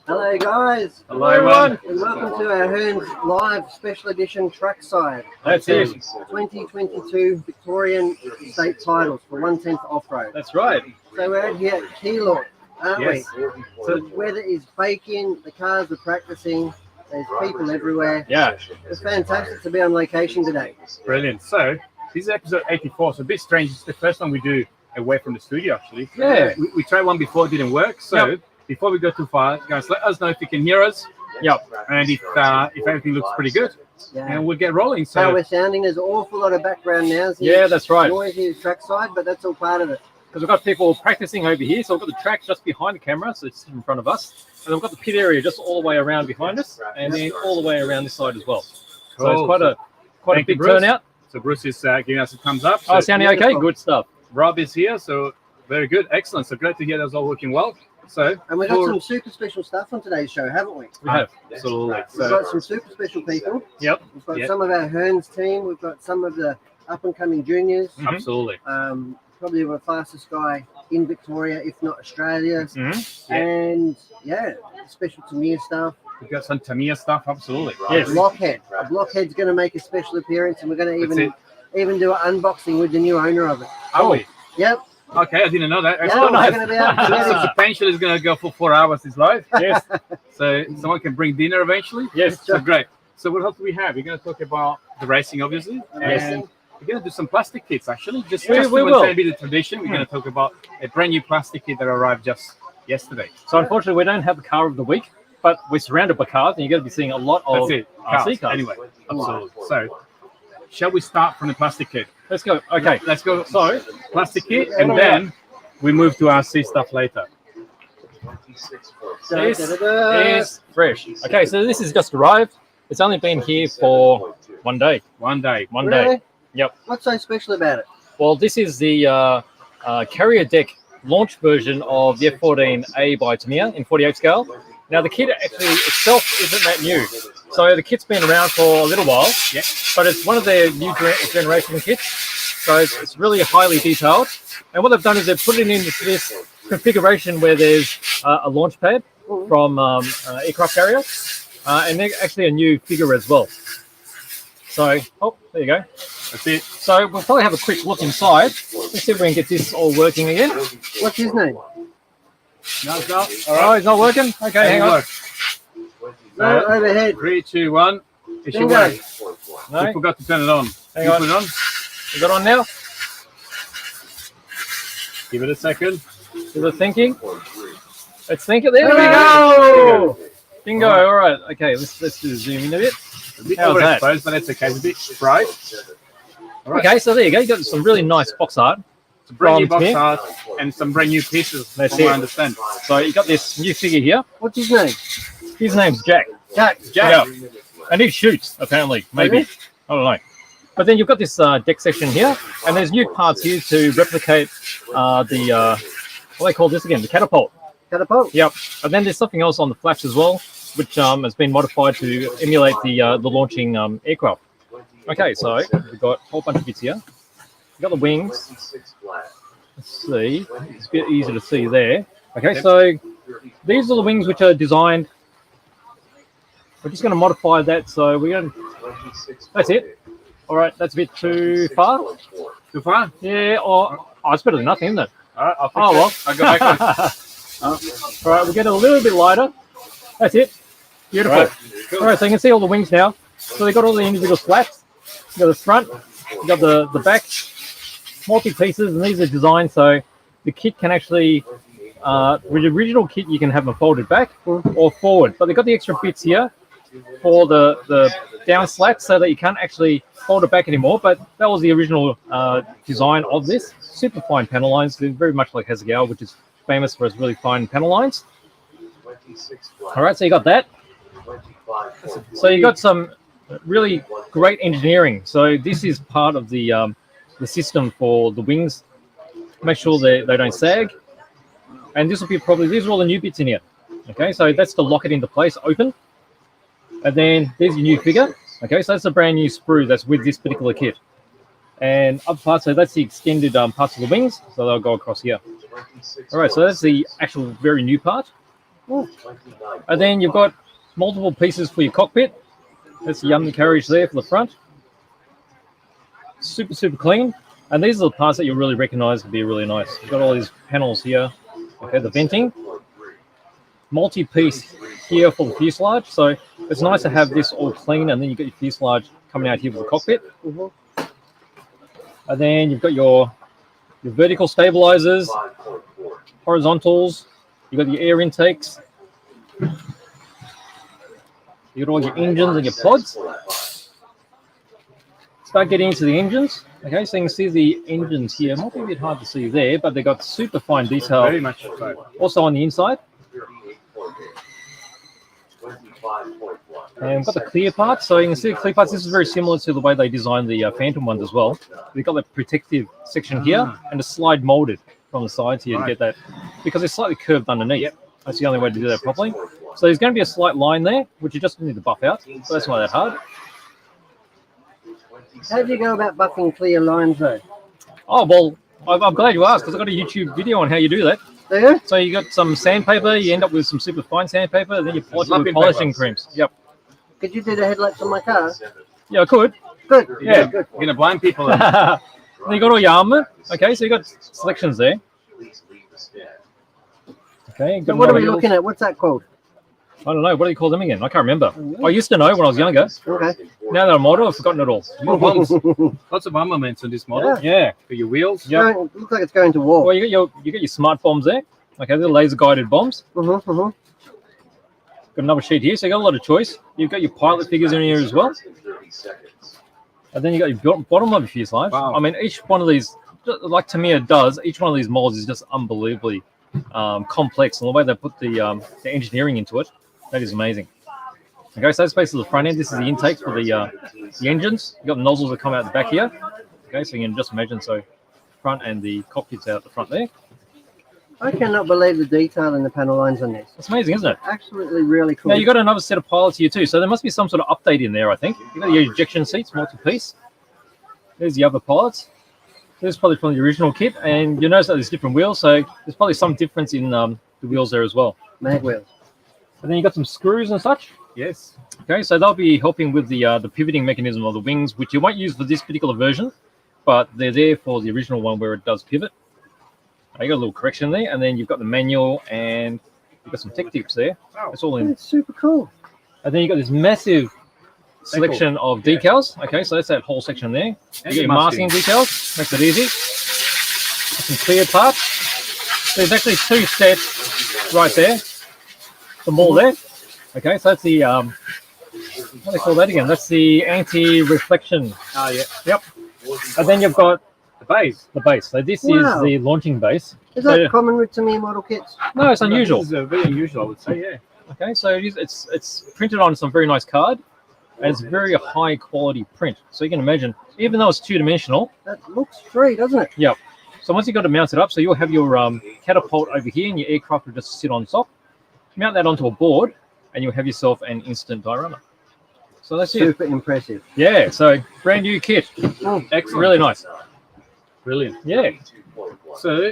Hello guys. Hello everyone. And welcome to our Hearns Live Special Edition Trackside. That's it. 2022 Victorian state titles for 1/10 off-road. That's right. So we're out here at Keilor, aren't Yes. we? So the weather is baking, the cars are practicing, there's people everywhere. Yeah. It's fantastic to be on location today. Brilliant. So this is episode 84. So a bit strange. It's the first one we do away from the studio actually. Yeah. We tried one before, it didn't work. So before we go too far, guys, let us know if you can hear us. Yep. And if everything looks pretty good, and we'll get rolling. So how we're sounding, there's an awful lot of background now. So yeah, that's right. Noisy trackside, but that's all part of it. Because we've got people practicing over here. So we've got the track just behind the camera, so it's in front of us. And we've got the pit area just all the way around behind us, and then all the way around this side as well. Cool. So it's quite a big turnout. So Bruce is giving us a thumbs up. So sounding okay? Good stuff. Rob is here, so very good. Excellent. So great to hear that's all working well. So, and we've got some super special stuff on today's show, haven't we? We have, absolutely. We've got some super special people. Yep. We've got some of our Hearns team. We've got some of the up-and-coming juniors. Absolutely. Probably the fastest guy in Victoria, if not Australia. And special Tamiya stuff. We've got some Tamiya stuff, absolutely. Yes. Blockhead. A Blockhead's going to make a special appearance, and we're going to even do an unboxing with the new owner of it. Are we? Yep. Okay, I didn't know that. Yeah, we're going to be able to so potentially it's going to go for 4 hours this live. Yes. So someone can bring dinner eventually. Yes. So great. So what else do we have? We're going to talk about the racing, obviously. And we're going to do some plastic kits, actually. Just we will. It's going to be the tradition. We're going to talk about a brand new plastic kit that arrived just yesterday. So unfortunately, we don't have the car of the week, but we're surrounded by cars, and you're going to be seeing a lot of RC cars. Anyway, absolutely. So shall we start from the plastic kit? Let's go. Okay, let's go. So, plastic kit, and then we move to RC stuff later. This is fresh. Okay, so this has just arrived. It's only been here for 1 day. 1 day. One day. Yep. What's so special about it? Well, this is the carrier deck launch version of the F14A by Tamiya in 48 scale. Now, the kit actually itself isn't that new. So the kit's been around for a little while, but it's one of their new generation kits. So it's really highly detailed. And what they've done is they've put it into this configuration where there's a launch pad from aircraft carrier, and they're actually a new figure as well. So, there you go. That's it. So we'll probably have a quick look inside. Let's see if we can get this all working again. What's his name? No, it's not. All right, it's not working. Okay, hang on. No, overhead. 3, 2, 1. It should work. No? We forgot to turn it on. Hang on. Put it on. Is it on now? Give it a second. Is it thinking? Let's think it. There we go. Bingo. All right. Okay, let's do zoom in a bit. How's that? But that's okay. It's a bit bright. Right. Okay, so there you go. You got some really nice box art. It's a brand new box art and some brand new pieces. That's it. I understand. So you got this new figure here. What's his name? His name's Jack. Jack. Yeah. And he shoots, apparently. Maybe. I don't know. But then you've got this deck section here, and there's new parts here to replicate what do they call this again? The catapult. Catapult? Yep. And then there's something else on the flaps as well, which has been modified to emulate the launching aircraft. Okay, so we've got a whole bunch of bits here. We've got the wings. Let's see. It's a bit easier to see there. Okay, so these are the wings which are designed. We're just going to modify that, so we're going to... That's it. All right, that's a bit too far. Too far? Yeah, it's better than nothing, isn't it? All right, I'll go back on. All right, we'll get a little bit lighter. That's it. Beautiful. All right, so you can see all the wings now. So they've got all the individual flaps. You've got the front, you've got the back, multi-pieces, and these are designed so the kit can actually, with the original kit, you can have them folded back or forward. But they've got the extra bits here for the down slats so that you can't actually fold it back anymore, but that was the original design of this. Super fine panel lines, very much like Hasegawa, which is famous for its really fine panel lines. All right, so you got that. So you got some really great engineering. So this is part of the system for the wings. Make sure they don't sag. And this will be these are all the new bits in here. Okay, so that's to lock it into place, open. And then there's your new figure. Okay, so that's a brand new sprue that's with this particular kit. And up parts, so that's the extended parts of the wings. So they'll go across here. All right, so that's the actual very new part. Ooh. And then you've got multiple pieces for your cockpit. That's the undercarriage there for the front. Super, super clean. And these are the parts that you'll really recognize to be really nice. You've got all these panels here. Okay, the venting. Multi-piece here for the fuselage. So it's nice to have this all clean, and then you've got your fuselage coming out here with the cockpit. And then you've got your vertical stabilizers, horizontals. You've got your air intakes. You've got all your engines and your pods. Start getting into the engines. Okay, so you can see the engines here. Might be a bit hard to see there, but they've got super fine detail. Very much so. Also on the inside. And we've got the clear parts. So you can see the clear parts. This is very similar to the way they designed the Phantom ones as well. They've got the protective section here and a slide molded from the sides here to get that, because it's slightly curved underneath. Yep. That's the only way to do that properly. So there's going to be a slight line there, which you just need to buff out. So that's not that hard. How do you go about buffing clear lines though? Oh, well, I'm glad you asked, because I've got a YouTube video on how you do that. Do you? So you got some sandpaper, you end up with some super fine sandpaper, and then you polish it with polishing creams. Yep. Could you do the headlights on my car? Yeah, I could. Good. Yeah. Good. You're gonna blind people. Then you got all your armor. Okay, so you got selections there. Okay. So what are we looking at? What's that called? I don't know. What do you call them again? I can't remember. I used to know when I was younger. Okay. Now that I'm older, I've forgotten it all. More bombs. Lots of armaments on this model. Yeah. For your wheels. Yeah. Looks like it's going to war. Well, you got your smart bombs there. Okay, they're laser guided bombs. Got another sheet here, so you got a lot of choice. You've got your pilot figures in here as well. And then you got your bottom of your fuselage. Wow. I mean, each one of these, like Tamiya does, each one of these molds is just unbelievably complex. And the way they put the engineering into it, that is amazing. Okay, so that's basically the front end. This is the intake for the engines. You've got the nozzles that come out the back here. Okay, so you can just imagine, so front and the cockpit's out the front there. I cannot believe the detail in the panel lines on this. It's amazing, isn't it? Absolutely really cool. Now, you've got another set of pilots here too, so there must be some sort of update in there, I think. You've got your ejection seats, multi-piece. There's the other pilots. This is probably from the original kit, and you'll notice that there's different wheels, so there's probably some difference in the wheels there as well. Mag wheels. And then you've got some screws and such. Yes. Okay, so they'll be helping with the pivoting mechanism of the wings, which you won't use for this particular version, but they're there for the original one where it does pivot. You got a little correction there, and then you've got the manual, and you've got some tech tips there. It's all in. It's super cool. And then you've got this massive selection of decals. Okay, so that's that whole section there. You got your masking decals, makes it easy. Some clear parts. There's actually two sets right there. Some more there. Okay, so that's the what do they call that again? That's the anti-reflection. Oh yeah. Yep. And then you've got The base. the base. So this Wow. is the launching base. Is that common with Tamiya model kits? No, it's unusual. This is very unusual, I would say. Yeah. Okay, so it's printed on some very nice card, and it's very high quality print. So you can imagine, even though it's two-dimensional, That looks free, doesn't it? yep. So once you've got it mounted up, so you'll have your catapult over here, and your aircraft will just sit on top. Mount that onto a board, and you'll have yourself an instant diorama. So that's it. Super impressive. Yeah, so brand new kit. Excellent. Really nice. Brilliant. Yeah. So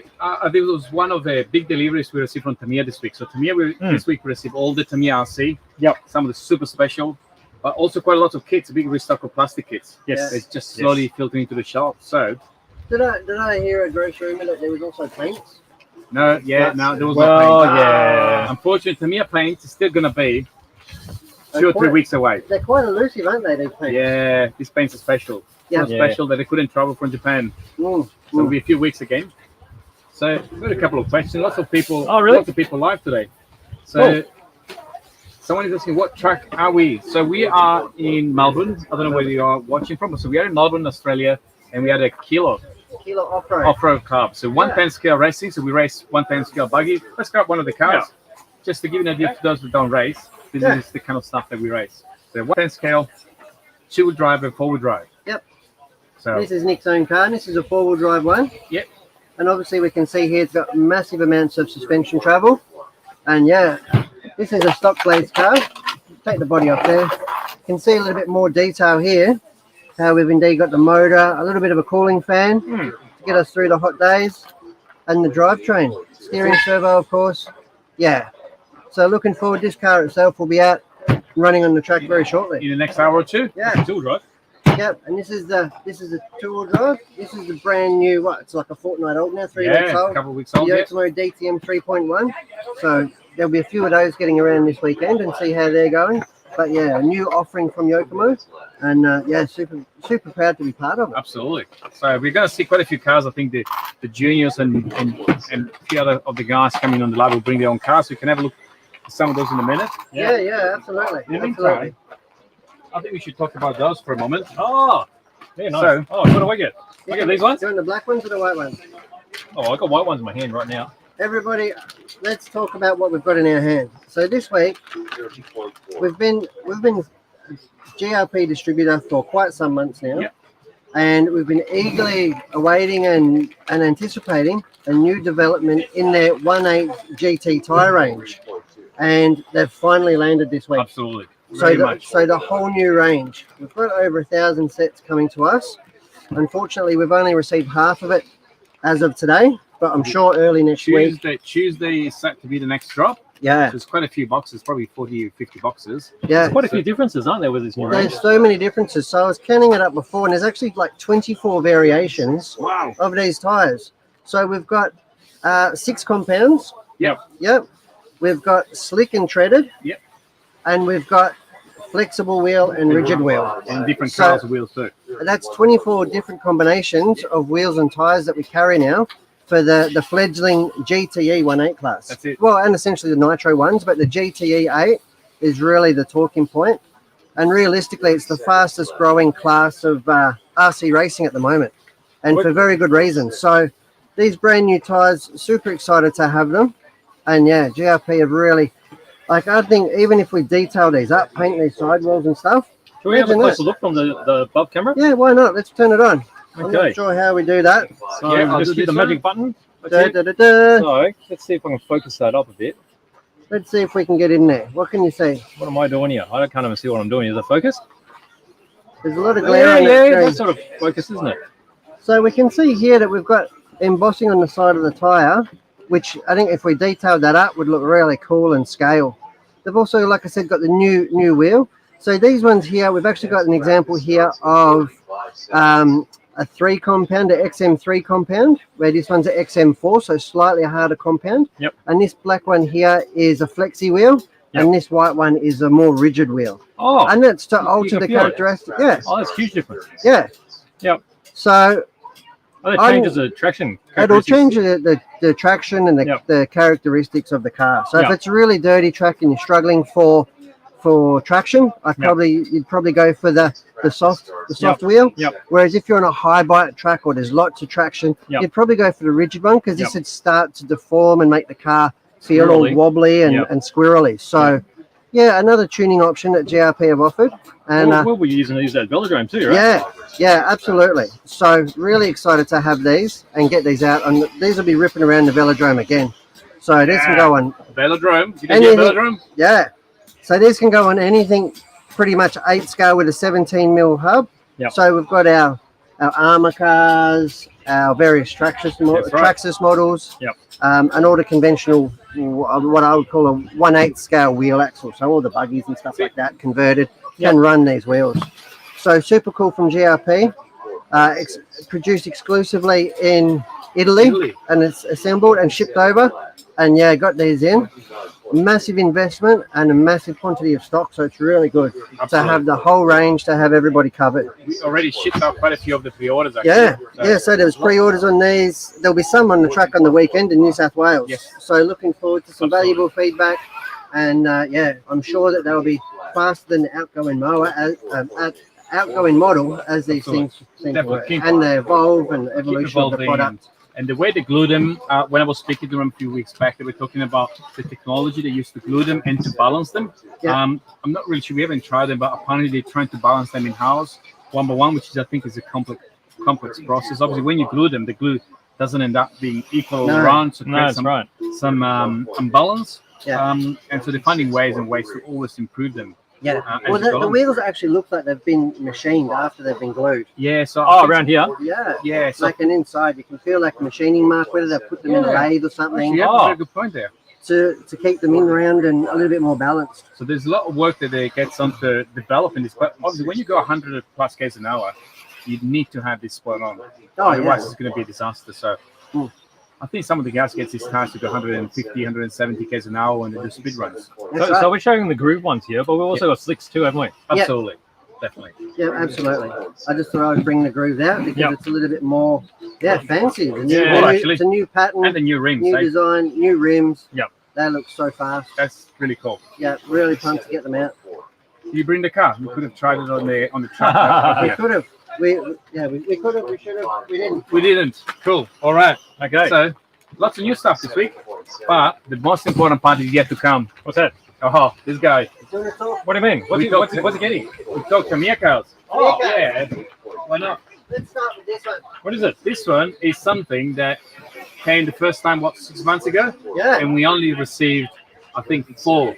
this was one of the big deliveries we received from Tamiya this week. So Tamiya this week we received all the Tamiya RC. Yep. Some of the super special, but also quite a lot of kits, big restock of plastic kits. Yes. It's just slowly filtering into the shop. So Did I hear a grocery rumor that there was also paints? no, there was Well, no paint. yeah. Unfortunately, Tamiya paint is still gonna be 2 or 3 weeks away. They're quite elusive, aren't they, these paints? Yeah, these paints are special. Yeah. So special that they couldn't travel from Japan. So it'll be a few weeks again. So we've got a couple of questions. Lots of people. Oh, really? Lots of people live today. So someone is asking, what track are we? So we are in Melbourne. I don't know where you are watching from. So we are in Melbourne, Australia, and we are at Keilor Keilor off-road. off-road club. So 110 scale racing. So we race 110 scale buggy. Let's grab one of the cars. Just to give you an idea to those who don't race, this is the kind of stuff that we race. So 110 scale, 2-wheel drive and 4-wheel drive. Yep. So This is Nick's own car. This is a 4-wheel drive one. Yep. And obviously we can see here it's got massive amounts of suspension travel. And yeah, this is a stock blades car. Take the body off there. You can see a little bit more detail here. How we've indeed got the motor, a little bit of a cooling fan to get us through the hot days. And the drivetrain. Steering servo, of course. Yeah. So looking forward. This car itself will be out running on the track very shortly. In the next hour or two. Yeah. Tool drive. Yep. And this is the two-wheel drive. This is the brand new. What? It's like a fortnight old now. 3 weeks Yeah, a old. couple of weeks old. The Yeah. Ultimo DTM 3.1. So there'll be a few of those getting around this weekend and see how they're going. But yeah, a new offering from Yokomo, and yeah, super proud to be part of it. Absolutely. So we're going to see quite a few cars. I think the juniors and a few other of the guys coming on the live will bring their own cars. So we can have a look at some of those in a minute. Yeah, absolutely. In the Absolutely. meantime, I think we should talk about those for a moment. Oh, yeah, nice. So- Oh, what do I get? I get these ones? Do you want the black ones or the white ones? Oh, I got white ones in my hand right now. Everybody, let's talk about what we've got in our hand. So this week, we've been GRP distributor for quite some months now, Yep. and we've been eagerly awaiting and anticipating a new development in their 1.8 GT Tyre Range, and they've finally landed this week. Absolutely. Very much. So the whole new range. We've got over 1,000 sets coming to us. Unfortunately, we've only received half of it as of today, but I'm sure early next week. Tuesday is set to be the next drop. Yeah, There's quite a few boxes, probably 40 or 50 boxes. yeah. There's quite a few differences, aren't there, with this new range? There's so many differences. So I was counting it up before, and there's actually like 24 variations Wow. of these tires. So we've got 6 compounds. Yep. Yep. We've got slick and treaded. Yep. And we've got flexible wheel and rigid wheel. And different So- colours of wheels too. That's 24 different combinations of wheels and tires that we carry now for the fledgling GTE 1.8 class. That's it. Well, and essentially the Nitro ones, but the GTE 8 is really the talking point. And realistically, it's the fastest growing class of RC racing at the moment, and for very good reason. So these brand new tires, super excited to have them. And yeah, GRP have really, like, I think even if we detail these up, paint these sidewalls and stuff. Can we have a imagine closer look from the above camera? Yeah, why not? Let's turn it on. I'm Okay. not sure how we do that. So Yeah, I'll just do hit the this magic one. button. Da, That's it. da, da, da. So let's see if I can focus that up a bit. Let's see if we can get in there. What can you see? What am I doing here? I can't even see what I'm doing. Is it focused? There's a lot of glare on the Yeah, screen. that's sort of focus, isn't it? So we can see here that we've got embossing on the side of the tyre, which I think if we detailed that up would look really cool and scale. They've also, like I said, got the new wheel. So these ones here, we've actually got an example here of a 3 compound, a XM3 compound, where this one's a XM4, so slightly harder compound. Yep. And this black one here is a flexi wheel, Yep. and this white one is a more rigid wheel. Oh, And that's to you alter can the feel it. characteristics. Yeah, oh, that's a huge difference. yeah. Yep. So Oh, that I'm- changes the traction. it'll characteristics. change the traction and Yep. the characteristics of the car. So if Yep. it's a really dirty track and you're struggling for traction, you'd probably go for the soft wheel. Yep. Whereas if you're on a high bite track or there's lots of traction, Yep. you'd probably go for the rigid one because this Yep. would start to deform and make the car feel Squirrely. all wobbly and, Yep. and squirrely. So yeah, another tuning option that GRP have offered. And We'll be using these at Velodrome too, right? yeah, absolutely. So really excited to have these and get these out. And these will be ripping around the velodrome again. So this can go on, Velodrome. You did get Anything- Velodrome? yeah. So these can go on anything pretty much 8 scale with a 17mm hub. Yep. So we've got our armor cars, our various That's right. Traxxas models, Yep. and all the conventional, what I would call a 1/8 scale wheel axle. So all the buggies and stuff like that converted can run these wheels. So super cool from GRP. Produced exclusively in Italy, and it's assembled and shipped over. And yeah, got these in. Massive investment and a massive quantity of stock, so it's really good to have the whole range, to have everybody covered. We already shipped out quite a few of the pre-orders, actually. Yeah. So there was pre-orders on these. There'll be some on the track on the weekend in New South Wales. Yes. So looking forward to some valuable feedback, and yeah, I'm sure that they'll be faster than the outgoing outgoing model as these things seem to work. Definitely. And they evolve and Keep evolution of the evolving. product. And the way they glue them, when I was speaking to them a few weeks back, they were talking about the technology they used to glue them and to balance them. Yeah. I'm not really sure, we haven't tried them, but apparently they're trying to balance them in-house, one by one, which is, I think, is a complex process. Obviously, when you glue them, the glue doesn't end up being equal all No. around, so No, creates that's right. some imbalance. Yeah. And so they're finding ways to always improve them. Yeah. as Well, you go the on. wheels actually look like they've been machined after they've been glued. Yeah, so Oh, around here. Yeah. yeah, so Like an inside, you can feel like a machining mark, whether they put them in a Yeah. lathe or something. you have a Oh. very good point there. to keep them in round and a little bit more balanced. So there's a lot of work that they get on to develop in this. But obviously, when you go 100 plus k's an hour, you need to have this spot on. Oh, Otherwise, yeah. it's going to be a disaster. So I think some of the guys get these cars to go 150, 170 k's an hour when they do speed runs. That's So right. we're showing the groove ones here, but we've also got slicks too, haven't we? Absolutely. Definitely. Yeah, absolutely. I just thought I would bring the groove out because Yep. it's a little bit more, fancy. Actually. It's a new pattern, And the new rims. new design, new rims. Yep. They look so fast. That's really cool. Yeah, really pumped to get them out. You bring the car. We could have tried it on the track. We Yeah. could have. We could have. We should have. We didn't. We didn't. Cool. All right. Okay. So lots of new stuff this week. But the most important part is yet to come. What's that? Oh, this guy. Do you want to talk? What do you mean? What's he getting? We talked Tamiya cars. Oh, yeah. Why not? Let's start with this one. What is it? This one is something that came the first time, 6 months ago? Yeah. And we only received, I think, 4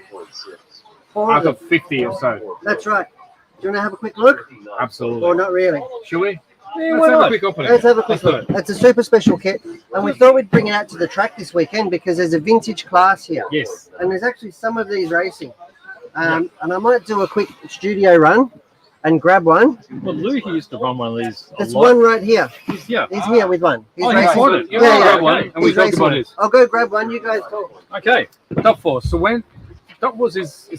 Four out of of them. 50 or so. That's right. Do you want to have a quick look? Absolutely. Or not really? Should we? Yeah, Let's why have a not? quick opening. Let's have a quick Let's do look. it. It's a super special kit, and we thought we'd bring it out to the track this weekend because there's a vintage class here, Yes. and there's actually some of these racing. And I might do a quick studio run and grab one. Well, Lou he used to run one of these. There's one right here. He's here. He's here with one. He's Oh, he's racing. got it. You Yeah, want to yeah. grab one, and we He's talk racing about it. it. I'll go grab one. You guys talk. Okay. Top 4. So when Top was is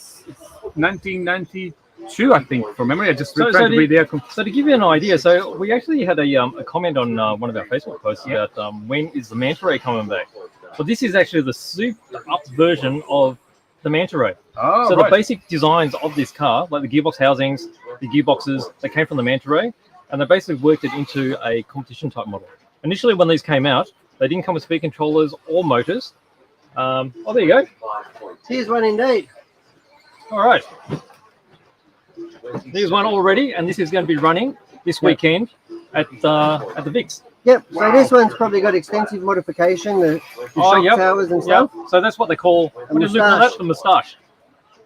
1992, I think, from memory. I just tried to read there. So to give you an idea, so we actually had a comment on one of our Facebook posts about when is the Manta Ray coming back. So this is actually the souped-up version of the Manta Ray. Oh, So right. the basic designs of this car, like the gearbox housings, the gearboxes, they came from the Manta Ray, and they basically worked it into a competition type model. Initially, when these came out, they didn't come with speed controllers or motors. Oh, there you go. Here's one indeed. All right. There's one already, and this is going to be running this weekend at the VIX. Yep. So this one's probably got extensive modification, the shock towers and stuff, So that's what they call, what did Luke call that? The moustache.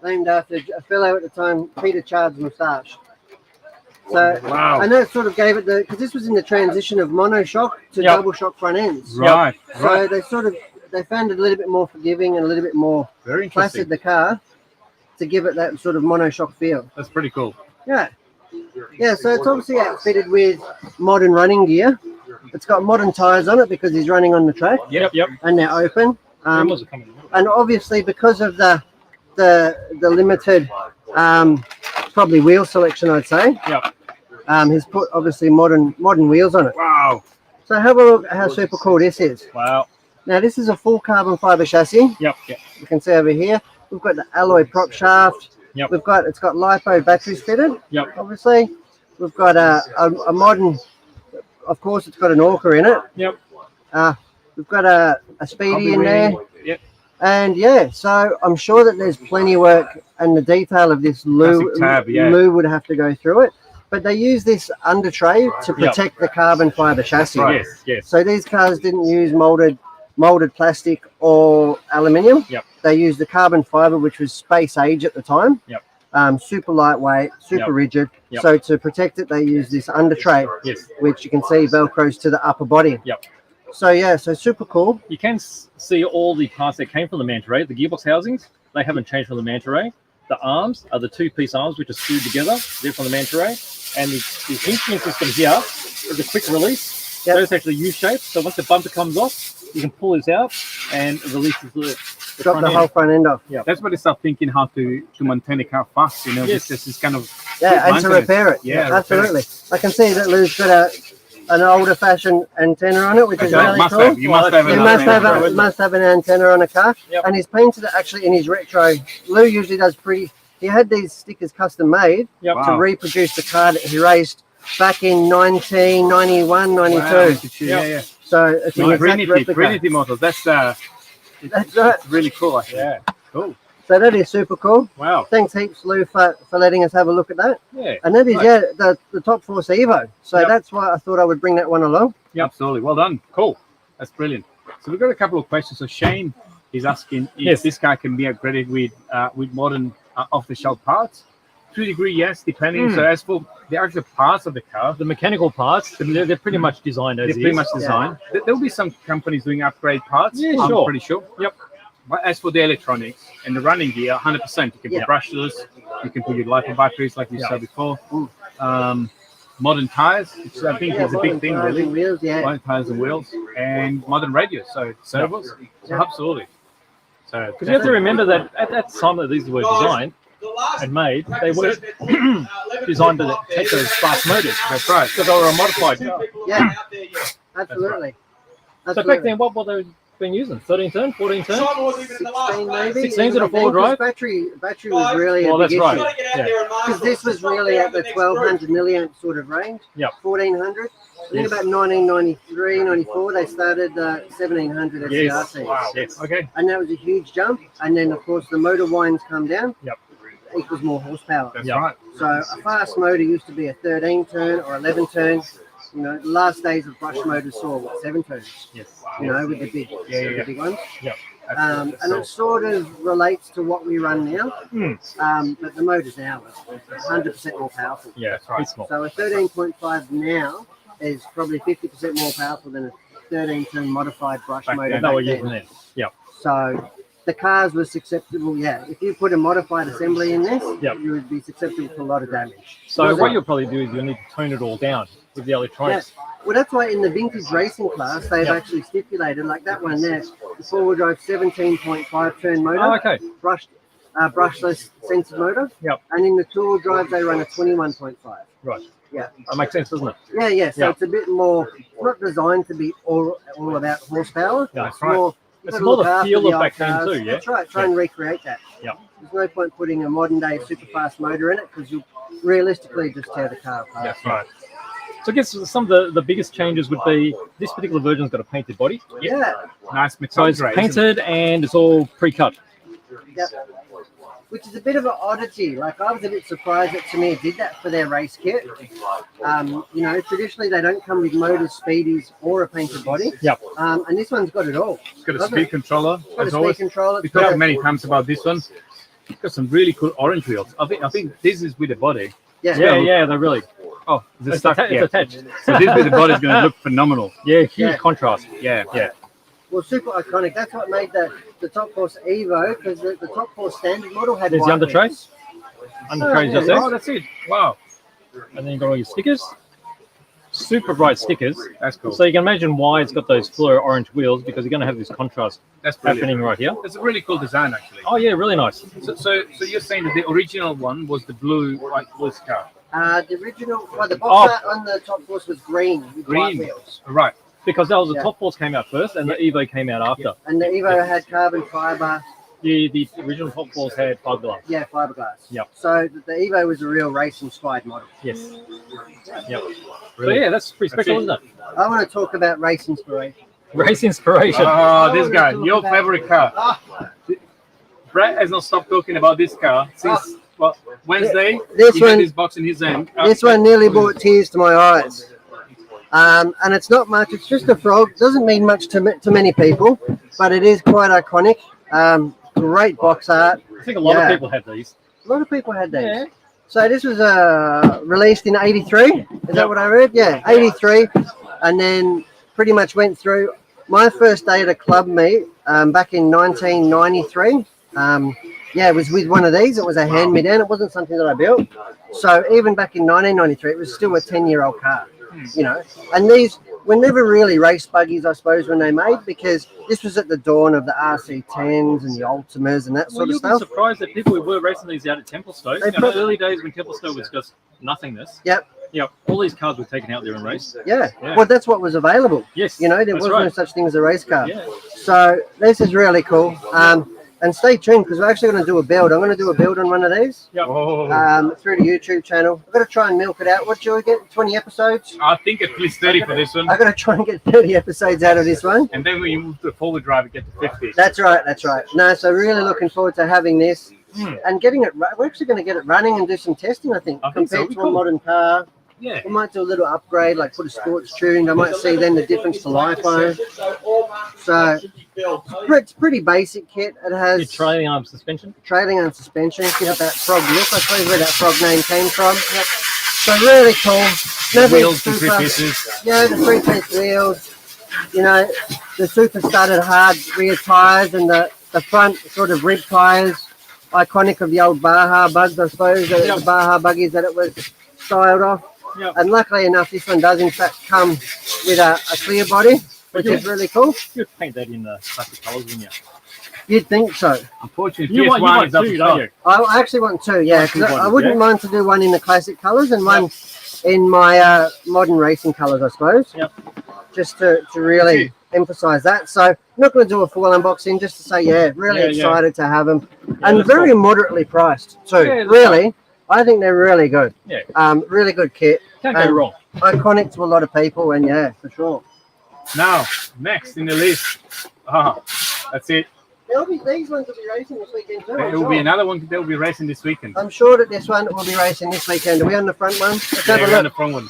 named after a fellow at the time, Peter Chard's moustache. So Wow. and that sort of gave it because this was in the transition of monoshock to Yep. double shock front ends. Right. So Right. they found it a little bit more forgiving and a little bit more Very placid interesting. the car to give it that sort of monoshock feel. That's pretty cool. Yeah. Yeah, so it's obviously outfitted with modern running gear. It's got modern tires on it because he's running on the track Yep. and they're open. When was it coming? And obviously because of the limited probably wheel selection, I'd say. Yep. He's put obviously modern wheels on it. Wow. So have a look at how super cool this is. Wow. Now this is a full carbon fiber chassis. Yep. Yep. You can see over here. We've got the alloy prop shaft. Yep. It's got LiPo batteries fitted. Yep. Obviously, we've got a modern. Of course, it's got an AURCA in it. Yep. We've got a speedy in there. Yep. And yeah, so I'm sure that there's plenty of work and the detail of this Lou Classic tab, yeah. Lou would have to go through it. But they use this under tray to protect the carbon fiber chassis. Right. Yes. Yes. So these cars didn't use molded plastic or aluminium. Yep. They used the carbon fiber, which was space age at the time. Yep. Super lightweight, super Yep. rigid. Yep. So to protect it, they use this under tray, Yes. which you can see velcros to the upper body. Yep. So yeah, so super cool. You can see all the parts that came from the Manta Ray. The gearbox housings, they haven't changed from the Manta Ray. The arms are the two-piece arms which are screwed together. They're from the Manta Ray. And the instrument system here is a quick release. Yep. So it's actually U-shaped. So once the bumper comes off, you can pull this out and it releases the Drop front the whole end. front end off. That's why they start thinking how to maintain the car fast. You know, Yes. this is kind of Yeah, and to maintenance. repair it. Yeah, absolutely. I can see that Lou's got an older fashioned antenna on it, which is Okay, really must cool. have. You must have You an must have an antenna on a car, Yep. and he's painted it actually in his retro. Lou usually does he had these stickers custom made Yep. Wow. to reproduce the car that he raced back in 1991, 92. Yeah, yeah. So it's an exact Trinity replica. model. That's That's right. it's really cool. I think. Yeah. Cool. So that is super cool. Wow. Thanks heaps, Lou, for letting us have a look at that. Yeah. And that is, Nice. the Top Force Evo. So Yep. that's why I thought I would bring that one along. Yep. Absolutely. Well done. Cool. That's brilliant. So we've got a couple of questions. So Shane is asking if Yes. this car can be upgraded with modern off-the-shelf parts. To a degree, yes, depending. So as for the actual parts of the car, The mechanical parts, they're pretty much designed as they're pretty is. much designed. There'll be some companies doing upgrade parts. Yeah, I'm sure. pretty sure. Yep. But as for the electronics and the running gear, 100%. You can Yeah. put brushless, you can put your lipo batteries like you Yeah. said before. Modern tires, which I think is a big thing, really. Wheels, yeah. Modern tires and wheels, and modern radios, so servos. So absolutely. So Because you have to remember that at that time that these were designed and made, they were designed to take those fast motors. that's right. Because they were a modified car. Yeah, absolutely. So back then, what were they been using? 13 turn, 14 turn? 16 maybe. 16's in a four-wheel drive? Battery was really Well, a big that's issue. right. Yeah. Because this was really at the 1200 milliamp sort of range. Yep. 1400. I think Yes. about 1993, 94, they started 1700 Yes. SCRC. Wow. Yes. Okay. And that was a huge jump. And then, of course, the motor winds come down. Yep. Equals more horsepower. That's Yeah. right. So a fast motor used to be a 13 turn or 11 turn. You know, the last days of brush motors saw 7 turns. Yes. You know, with the big, Yeah. the big ones. Yep. And it sort of relates to what we run now. But the motors now are 100% more powerful. Yeah, That's right. it's small. So a 13.5 now is probably 50% more powerful than a 13 turn modified brush Back motor. then. They were back using then. then. Yeah. So the cars were susceptible, yeah. If you put a modified assembly in this, Yep. you would be susceptible to a lot of damage. So Was what it? you'll probably do is you'll need to tone it all down with the electronics. Well, that's why in the vintage racing class, they've Yep. actually stipulated, like that one there, the four-wheel drive 17.5 turn motor, Oh, okay. brushless sensor motor. Yep. And in the two-wheel drive, they run a 21.5. Right. Yeah. That makes sense, doesn't it? Yeah. So Yeah. it's a bit more, it's not designed to be all about horsepower. Yeah, it's that's right. more, It's gotta more look the after feel of old back then cars. too, yeah? That's right. Try and recreate that. Yeah. There's no point putting a modern-day super fast motor in it because you'll realistically just tear the car apart. That's right. So I guess some of the biggest changes would be this particular version's got a painted body. Yeah. Nice So metallic it's grey, isn't it? painted and it's all pre-cut. Yep. Which is a bit of an oddity. Like I was a bit surprised that Tamiya did that for their race kit. You know, traditionally they don't come with motors, speedies, or a painted body. Yep. And this one's got it all. It's got a doesn't speed it? controller. It's got a As speed always. controller. We It's got talked a- many times about this one. It's got some really cool orange wheels. I think this is with the body. Yeah. Yeah, they're really. Oh, is it It's, stuck? it's Yeah. attached. So this with the body is going to look phenomenal. Yeah, huge Yeah. contrast. Yeah. Yeah. Well, super iconic. That's what made the Top Force Evo, because the Top Force standard model had There's the white under tray. wheels. Under Oh, trays yeah, just Oh, there. that's it. Wow. And then you've got all your stickers. Super bright stickers. That's cool. So you can imagine why it's got those fluoro orange wheels because you're going to have this contrast That's brilliant. happening right here. It's a really cool design, actually. Oh yeah, really nice. So you're saying that the original one was the blue white wheels car? The original, well, the box art on the Top Force was green with white Green. wheels. Right. Because that was the Yeah. Top Force came out first and the Evo came out after. And the Evo had carbon fiber, The original Top Force had fiberglass. yeah, fiberglass. Yep. So the Evo was a real race-inspired model. Yes. Yep. So Brilliant. yeah, that's pretty special, isn't it? I want to talk about race inspiration. Race inspiration. Oh, this guy, your favorite car. Brett has not stopped talking about this car since Wednesday. This he had one- this box in his hand. This one nearly brought tears to my eyes. And it's not much. It's just a frog. Doesn't mean much to many people, but it is quite iconic. Great box art. I think a lot Yeah. of people had these. A lot of people had these. Yeah. So this was released in '83. Is that what I read? Yeah, '83, and then pretty much went through. My first day at a club meet back in 1993. Yeah, it was with one of these. It was a hand-me-down. It wasn't something that I built. So even back in 1993, it was still a 10-year-old car. You know, and these were never really race buggies, I suppose, when they made, because this was at the dawn of the RC10s and the Ultimas and that Well, sort of you'll be stuff. surprised that people were racing these out at Templestowe. They In the prob- early days when Templestowe was just nothingness. Yep. Yeah, all these cars were taken out there and raced. Yeah. Yeah. Well, that's what was available. Yes. You know, there that's was no right. such thing as a race car. Yeah. So this is really cool. And stay tuned because we're actually going to do a build. I'm going to do a build on one of these Yeah. Oh, through the YouTube channel. I've got to try and milk it out. What do we get? 20 episodes? I think at least 30 for this one. I've got to try and get 30 episodes out of this one. And then when you move to the forward drive, you get to 50. That's right. That's right. No, so really looking forward to having this Hmm. and getting it. We're actually going to get it running and do some testing, I think, I think so. compared to Cool. a modern car. Yeah. We might do a little upgrade, like put a sports tune. I might see then the difference to LiPo. So it's pretty basic kit. It Your has trailing arm suspension. trailing arm suspension. Give it that frog look. I suppose where that frog name came from. Yep. So really cool. Nothing Wheels, the three super- pieces. Yeah, the 3-piece wheels. You know, the super studded hard rear tires and the The front sort of rib tires, iconic of the old Baja bugs, I suppose, the Baja buggies that it was styled off. Yep. And luckily enough, this one does in fact come with a clear body, which is really cool. You'd paint that in the classic colours, wouldn't you? You'd think so. Unfortunately, You want PS1 is up two, to don't you? I actually want two, yeah. 'Cause I wouldn't mind to do one in the classic colours and one in my modern racing colours, I suppose. Yep. Just to really emphasise that. So I'm not going to do a full unboxing, just to say, yeah, really excited to have them. And very moderately priced too. Yeah, really, I think they're really good. Yeah. Really good kit. Can't go wrong. Iconic to a lot of people, and yeah, for sure. Now, next in the list. That's it. These ones will be racing this weekend too. There will be another one that will be racing this weekend. I'm sure that this one will be racing this weekend. Are we on the front one? Let's have a We're look. on the front one.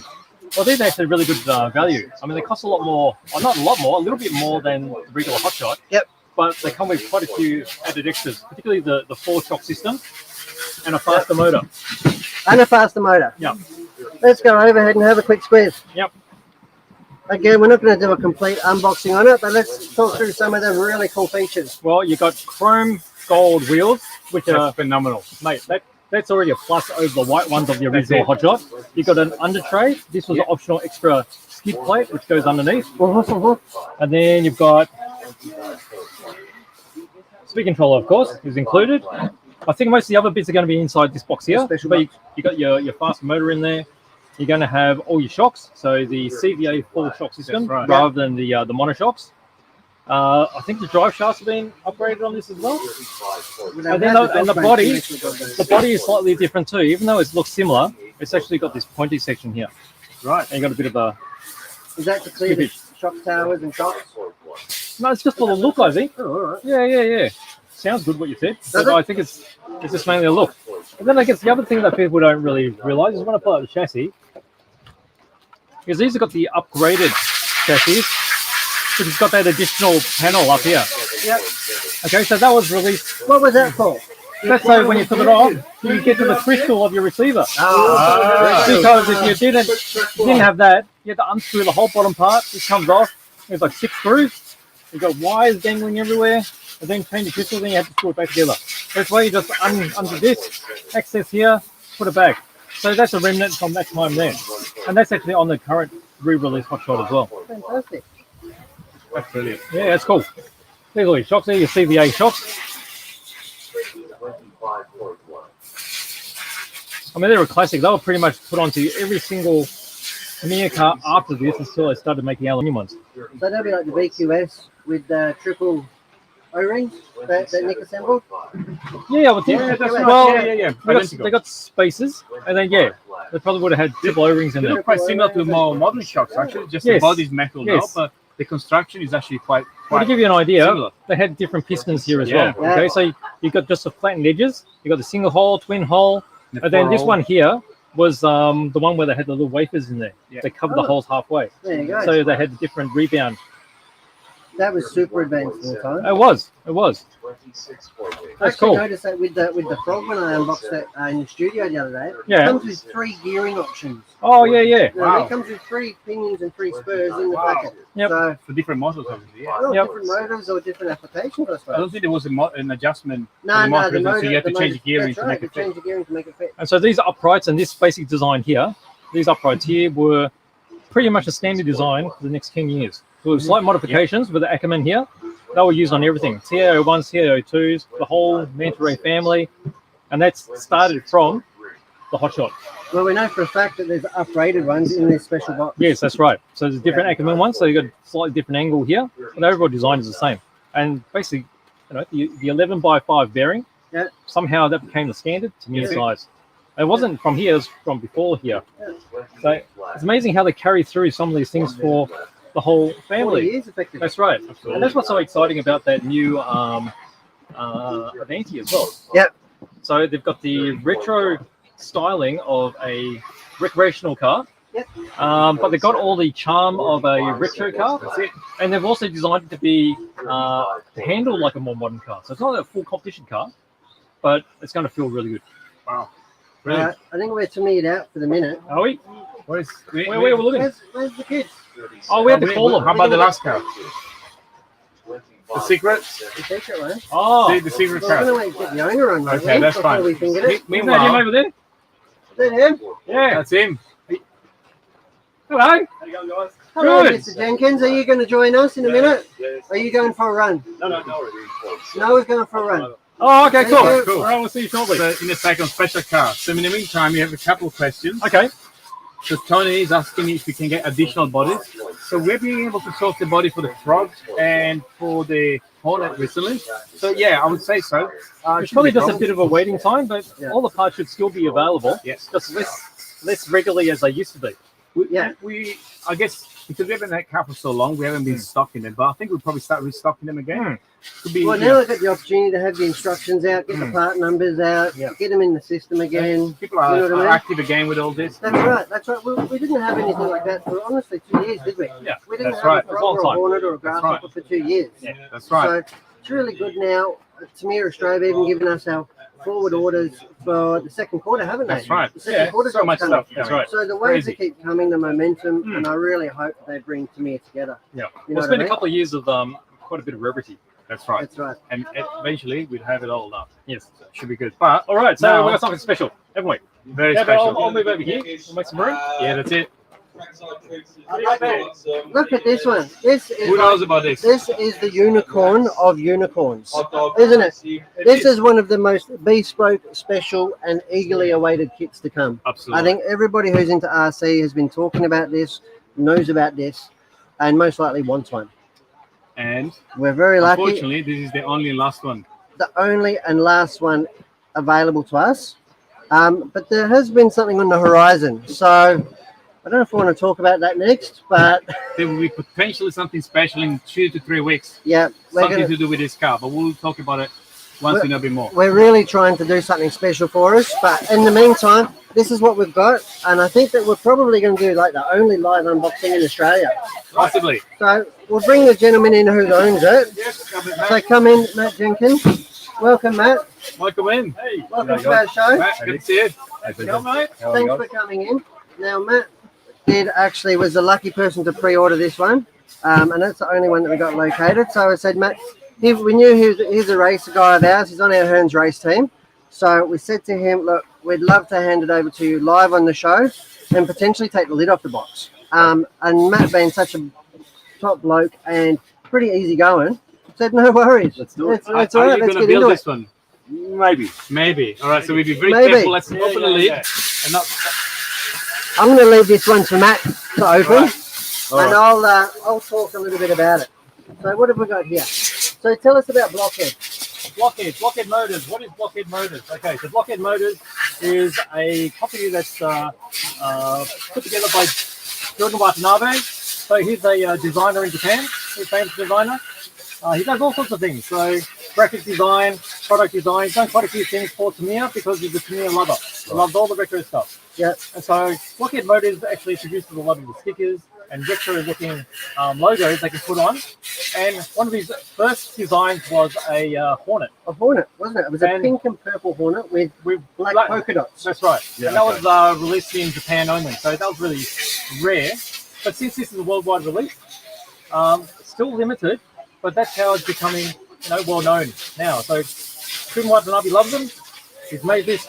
Well, these are actually really good value. I mean, they cost a lot more, well, not a lot more, a little bit more than the regular hotshot. Yep. But they come with quite a few added extras, particularly the 4-shock system and a faster motor. And a faster motor. Yep. Let's go overhead and have a quick squeeze. Yep. Again, we're not going to do a complete unboxing on it, but let's talk through some of the really cool features. Well, you've got chrome gold wheels, which are That's phenomenal. mate. That's already a plus over the white ones of the original hotshot. You've got an under tray. This was an optional extra skid plate, which goes underneath. And then you've got speed controller, of course, is included. I think most of the other bits are going to be inside this box here. Special But you got your fast motor in there. You're going to have all your shocks, so the CVA full shock system rather than the monoshocks. I think the drive shafts have been upgraded on this as well. And then the body is slightly different too. Even though it looks similar, it's actually got this pointy section here. Right. And you got a bit of a... Is that to clear the shock towers and shocks? No, it's just for the look, I think. Oh, all right. Yeah. Sounds good what you said. But I think it's just mainly a look. And then I guess the other thing that people don't really realise is when I pull out the chassis, because these have got the upgraded chassis, but it's got that additional panel up here. Yep. Okay, so that was released. What was that for? That's so when you took it off, you get to the crystal of your receiver. Because if you didn't have that, you had to unscrew the whole bottom part. This comes off. There's like 6 screws. You've got wires dangling everywhere. And then change the crystal, then you have to screw it back together. That's why you just undo this, access here, put it back. So that's a remnant from that time there. And that's actually on the current re-release hotshot as well. Fantastic. That's brilliant. Yeah, that's cool. There's all your shocks there, your CVA shocks. I mean, they were classic. They were pretty much put onto every single Tamiya car after this until they started making aluminium ones. So that'll be like the VQS with triple O-rings that Nick assembled? Yeah, I would think. Yeah, that's right. Well, they got spaces, and then they probably would have had triple O-rings in They're there. quite similar to more modern shocks, actually. Just the body's metal now, but the construction is actually quite to give you an idea, similar. they had different pistons here as Yeah. well. Okay, so you got just the flattened edges. You got the single hole, twin hole, and then this 4-hole. one here was the one where they had the little wafers in there. Yeah. They covered the holes halfway, There you go. so they had a different rebound. That was super advanced at the time. It was. I That's cool. noticed that with the frog when I unboxed it in the studio the other day. Yeah. It comes with 3 gearing options. Oh yeah. It comes with 3 pinions and 3 spurs in the packet. Yep. So For different models, obviously. Yeah. different motors or different applications, I I suppose. don't think there was an adjustment for No, the motor, the motor, so you have to the change the motor- gearing that's to right, make you it fit. change the gearing to make it fit. And so these uprights and this basic design here, these uprights here were pretty much a standard design for the next 10 years. There were slight modifications with the Ackerman here. They were used on everything. TAO1s, TAO2s, the whole Manta Ray family. And that's started from the hotshot. Well, we know for a fact that there's upgraded ones in this special box. Yes, that's right. So there's different Ackerman ones. So you've got a slightly different angle here. But the overall design is the same. And basically, the 11x5 bearing, somehow that became the standard to meter size. It wasn't from here, it was from before here. So it's amazing how they carry through some of these things for the whole 40 family. years effectively. That's right. And that's what's so exciting about that new Avanti as well. Yep. So they've got the retro styling of a recreational car. Yep. But they've got all the charm of a retro car. And they've also designed it to be to handle like a more modern car. So it's not a full competition car, but it's going to feel really good. Wow. Brilliant. I think we're Tamiya out for the minute. Are we? Where Where are we looking? Where's the kids? Oh, we have to call them. How about the last car? The secret. The secret one. Oh, See, the secret Well, we're card. gonna wait to get the owner on. Okay, right, that's before fine. we can get it. is that him Meanwhile, over there? Is that him? Yeah. that's him. Hello. How you going, guys? Hello, Good. Mr. Jenkins. Are you going to join us in a minute? Are you going for a run? No. Noah's going for a run. Oh, okay, cool. Thank you. Cool. All right, we'll see you shortly. So in a second, special car. So in the meantime, you have a couple of questions. Okay. So Tony is asking if we can get additional bodies. So we're being able to source the body for the Frog and for the Hornet recently. So yeah, I would say so. It's probably just a bit of a waiting time, but Yeah. all the parts should still be available. Yes. Just less regularly as they used to be. Yeah. We I guess because we haven't had car for so long, we haven't been stocking them. But I think we'll probably start restocking them again. Could be, Well, now I've got the opportunity to have the instructions out, get the part numbers out, Yeah. get them in the system again. people are, you know what I mean? are active again with all this. That's right. That's right. We didn't have anything like that for honestly 2 years, did we? Yeah, We didn't that's have right. a It's a long frog or a time. hornet or a That's grasshopper for 2 years. Yeah. That's right. So it's really good now. Tamiya Australia even given us our forward orders for the second quarter, haven't they? That's right. The second quarter's so much coming. stuff. That's coming. right. So the waves Crazy. that keep coming, the momentum, and I really hope they bring Tamiya together. Yeah. You know Well, it's what I been a mean? couple of years of quite a bit of rarity. That's right. That's right. And eventually we'd have it all up. Yes. So it should be good. But All right, so Now- we've got something special, haven't we? very Yeah, but special. I'll move over here. We'll make some room. Yeah, that's it. Look at this one. This is Who knows about this? This is the unicorn of unicorns, isn't it? This is one of the most bespoke, special, and eagerly awaited kits to come. Absolutely. I think everybody who's into RC has been talking about this, knows about this, and most likely wants one. And We're very lucky. unfortunately, this is the only last one. The only and last one available to us. But there has been something on the horizon. So I don't know if we want to talk about that next, but There will be potentially something special in 2 to 3 weeks. yeah, Something to do with this car, but we'll talk about it once we know a bit more. we're really trying to do something special for us. But in the meantime, this is what we've got. And I think that we're probably going to do like the only live unboxing in Australia. Possibly. So we'll bring the gentleman in who owns it. Yes, So come in, Matt Jenkins. Welcome, Matt. welcome in. Hey, Welcome to our show. Matt, good to see you. Go, mate. Thanks for coming in. Now, Matt was the lucky person to pre-order this one, and that's the only one that we got located. So I said, Matt, we knew he's a racer guy of ours. He's on our Hearns race team. So we said to him, look, we'd love to hand it over to you live on the show and potentially take the lid off the box. And Matt, being such a top bloke and pretty easy going, said, no worries. Let's do it. It's Are all right. you Let's going to get into build it. this one? Maybe. All right, so we'll be very Maybe. careful. Let's open the lid. And not, I'm going to leave this one for Matt to open, All right. and I'll talk a little bit about it. So what have we got here? So tell us about Blockhead. Blockhead Motors. What is Blockhead Motors? Okay, so Blockhead Motors is a company that's put together by Jordan Watanabe. So he's a designer in Japan. He's a famous designer. He does all sorts of things. So graphic design, product design. He's done quite a few things for Tamiya because he's a Tamiya lover. He loves all the retro stuff. Yeah. And so Blockhead Motors actually produces a lot of the stickers and retro-looking logos they can put on. And one of his first designs was a Hornet. A Hornet, wasn't it? It was a And- pink and purple Hornet with black black- polka dots. That's right. Yeah, and that okay. was released in Japan only. So that was really rare. But since this is a worldwide release, still limited, but that's how it's becoming well known now. So Jordan Watanabe loves them. He's made this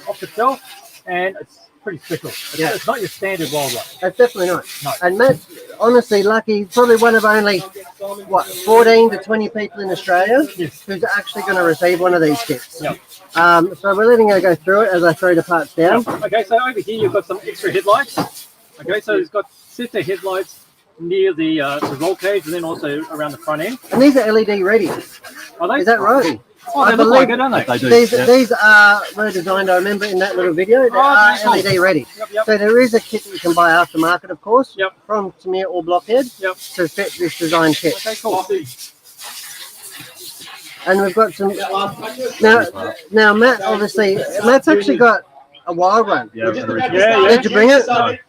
off the shelf, and it's pretty special. It's not your standard wildlife. That's definitely not. No. And Matt's honestly lucky. He's probably one of only, 14 to 20 people in Australia Yes. who's actually going to receive one of these kits. Yeah. So we're letting her go through it as I throw the parts down. Okay, so over here you've got some extra headlights. Okay, so it's got sister headlights near the roll cage and then also around the front end. And these are LED ready. Are they? Is that right? Oh, they I look like it, believe don't they? These were designed, I remember in that little video, they are very cool. LED ready. Yep. So there is a kit that you can buy aftermarket, of course, Yep. from Tamiya or Blockhead Yep. to fit this design kit. Okay, cool. And we've got some now Matt, obviously Matt's actually got a wild one. Yeah. Did you bring it? Sorry.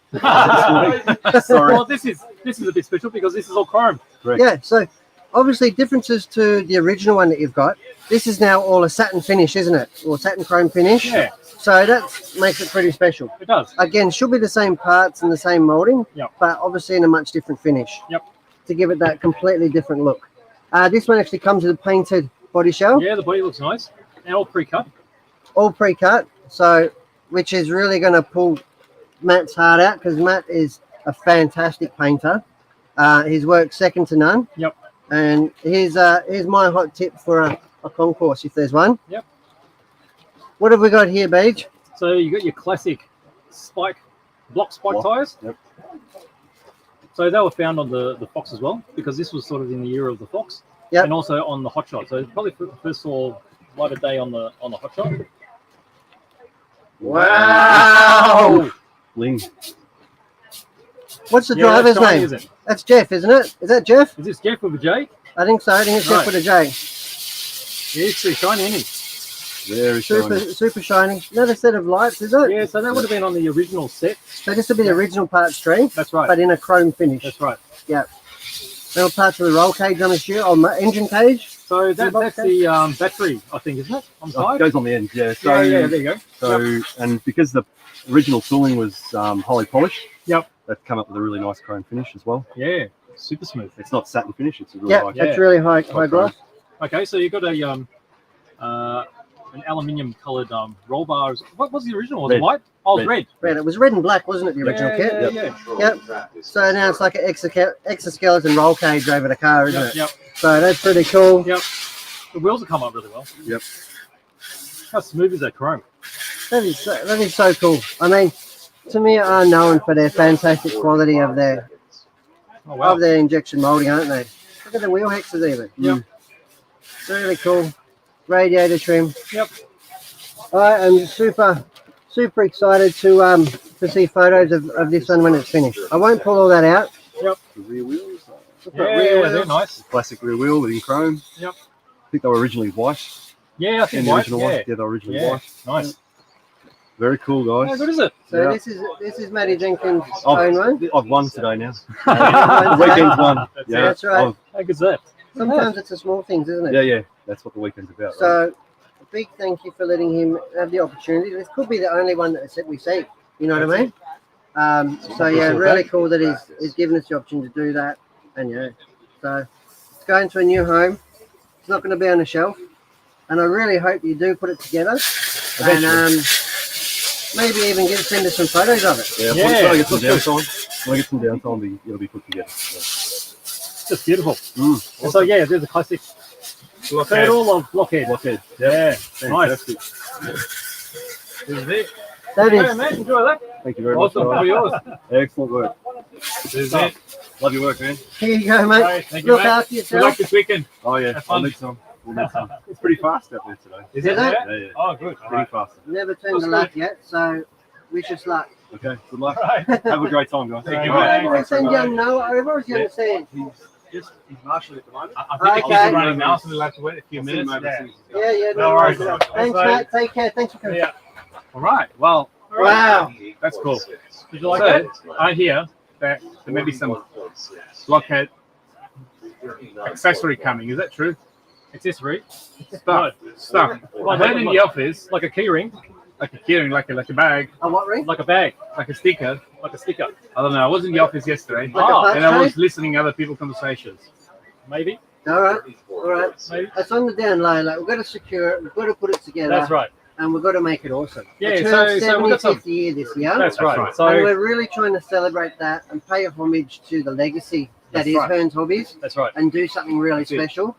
Well, this is a bit special because this is all chrome. Yeah, so obviously differences to the original one that you've got. This is now all a satin finish, isn't it? Or satin chrome finish. Yeah. So that makes it pretty special. It does. Again, should be the same parts and the same molding, Yep. but obviously in a much different finish. Yep. To give it that completely different look. This one actually comes with a painted body shell, Yeah, the body looks nice. And all pre-cut. all pre-cut. So, which is really going to pull Matt's heart out because Matt is a fantastic painter. His work's second to none. Yep. And here's my hot tip for a concourse if there's one. Yep. What have we got here, Beej? So you got your classic block spike tires. Yep. So they were found on the Fox as well, because this was sort of in the era of the Fox. Yep. And also on the Hot Shot. So probably first saw light of day on the Hot Shot. Wow! Bling. What's the Yeah, driver's that's shiny, name? isn't it? That's Jeff, isn't it? Is that Jeff? Is this Jeff with a J? I think so. I think it's Jeff Right. with a J. Yeah, it's pretty shiny, isn't he? Very Super, shiny. super shiny. Another set of lights, is it? Yeah, so that would have been on the original set. So this will be the original parts tree, That's right. but in a chrome finish. That's right. Little parts of the roll cage on the shoe, or engine cage. So the box that's the battery, I think, isn't it? On the Oh, side? it goes on the end, yeah. So, yeah, there you go. so and because the original tooling was highly polished, Yep. that's come up with a really nice chrome finish as well. Yeah, super smooth. It's not satin finish; it's a really Yeah, nice. that's really high gloss. Okay, so you've got an aluminium coloured roll bars. What was the original? Was it Red. white? Oh, Red. red. Red. It was red and black, wasn't it? The original kit. Yeah. Yep. So now it's like an exoskeleton roll cage over the car, isn't it? Yep. So that's pretty cool. Yep. The wheels will come up really well. Yep. How smooth is that chrome? That is so cool. I mean, Tamiya are known for their fantastic quality of their Oh wow. injection molding, aren't they? Look at the wheel hexes even. Yep. Really cool. Radiator trim. Yep. I am super excited to see photos of this one when it's finished. I won't pull all that out. The rear wheels, Look at Yeah, rear they're wheels. nice. classic rear wheel in chrome. Yep. I think they were originally white. Yeah, I In think the white. original Yeah. one, yeah, they were originally Yeah. white. Nice. Very cool, How guys. good is it? So Yeah. this is Matty Jenkins' own one. I've won today now. Yeah, The weekend's won. Yeah, That's right. How good's that? Sometimes it's the small things, isn't it? Yeah. That's what the weekend's about. Right? So a big thank you for letting him have the opportunity. This could be the only one that we see. You know what I mean? So yeah, really cool that he's given us the option to do that. And yeah, so it's going to a new home. It's not going to be on a shelf. And I really hope you do put it together. And maybe even send us some photos of it. Yeah, Yeah. when I get some downtime, it'll be put together. Yeah. Just beautiful. And so yeah, there's a classic Blockhead. all of blockhead. Blockhead. Yeah, nice. Fantastic. This is it. That Hey, is man, enjoy that. Thank you very much. Awesome. guys. For yours. Excellent work. This is it. Love your work, man. here you go, mate. Right, thank you, Look mate. after Good luck yourself. this weekend. Oh yeah, Have fun. I'll need some. We'll need some. It's pretty fast out there today. Is Is it? it? Yeah. Oh, good. All Pretty right. fast. Never turned the luck yet, so wish us luck. Okay, good luck. Right. Have a great time, guys. Thank you, All right. mate. We'll send young Noah over, or is young Sam? He's marshalling at the moment. I think the kids Okay. are running now, so they'll have to wait a few I'll see him minutes. overseas. Yeah, No worries. Thanks, Thanks, mate. Take care. Thanks for coming. Yeah. All right. Well, Wow. that's cool. Did you like that? I hear that there may be some blockhead accessory coming. Is that true? Accessory. Stuff. I heard in the office, Like a key ring, like a keyring, like a bag, A what ring? like a bag, like a sticker. like a sticker. I don't know. I was in the office yesterday, Like a punch and I was card? listening to other people's conversations. Maybe. All right. All right. Maybe. It's on the down low. Like we've got to secure it. We've got to put it together. That's right. And we've got to make it awesome. Yeah, It so turns we've got some- 75th year this year. That's right. right. And So we're really trying to celebrate that and pay homage to the legacy that That's is right. Hearns Hobbies that's right. and do something really That's it. special.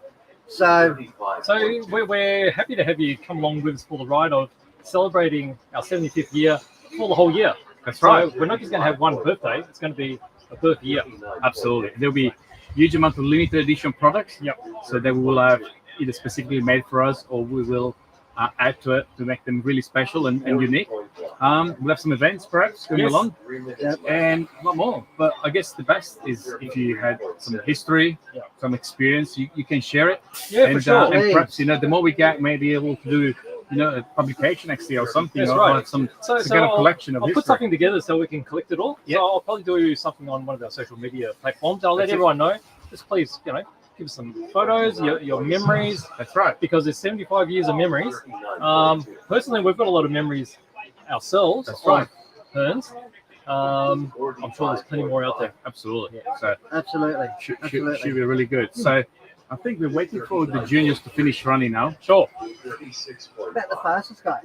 So So we're happy to have you come along with us for the ride of celebrating our 75th year for the whole year. That's So right. we're not just going to have one birthday; it's going to be a birth year. Absolutely. There'll be huge amount of limited edition products. Yep. So that we will have either specifically made for us, or we will add to it to make them really special and unique. We'll have some events perhaps going Yes. along, Yep. and a lot more. But I guess the best is if you had some history, Yeah. some experience, you can share it. Yeah, and, for sure. and perhaps the more we get, maybe able to do a publication next year or something, That's or right. some So kind of collection of I'll history. put something together so we can collect it all. Yeah. So I'll probably do something on one of our social media platforms. I'll let That's it. everyone know. Just please, give us some photos, your memories, That's right. because there's 75 years of memories. Personally, we've got a lot of memories ourselves. That's right. Hearns. I'm sure there's plenty more out there. Absolutely. So absolutely. should Absolutely. be really good. So I think we're waiting for the juniors to finish running now. Sure. About the fastest guy.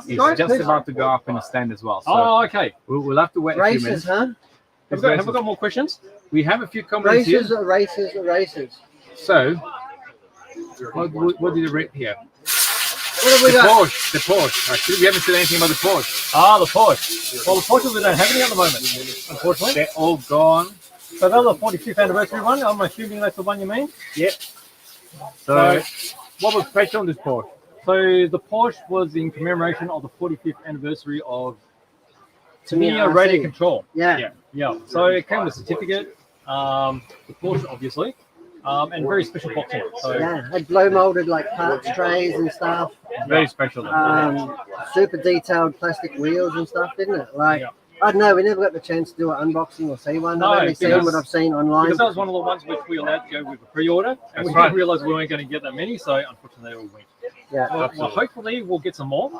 He's just about to go up in a stand as well. So Oh, okay. we'll have to wait a few minutes. Races, huh? Have we got more questions? We have a few comments Races here. are races are races. So, what did you rate here? What have we The got? Porsche. The Porsche. Actually, we haven't said anything about the Porsche. Ah, the Porsche. Well, the Porsches we don't have any at the moment, unfortunately. They're all gone. So that was the 45th anniversary one. I'm assuming that's the one you mean. Yep. So, what was special on this Porsche? So the Porsche was in commemoration of the 45th anniversary of Tamiya RC. radio control. Yeah. Yeah. So it came with a certificate, the Porsche obviously, and very special boxing. So Yeah, had blow molded like parts trays and stuff. Very special. Super detailed plastic wheels and stuff, didn't it? Like, Yeah. I don't know, we never got the chance to do an unboxing or see one. No, I've only seen because- what I've seen online. because that was one of the ones which we allowed to go with a pre-order, and That's we right. didn't realize we weren't going to get that many. So unfortunately, they all went. Yeah, Well, hopefully we'll get some more.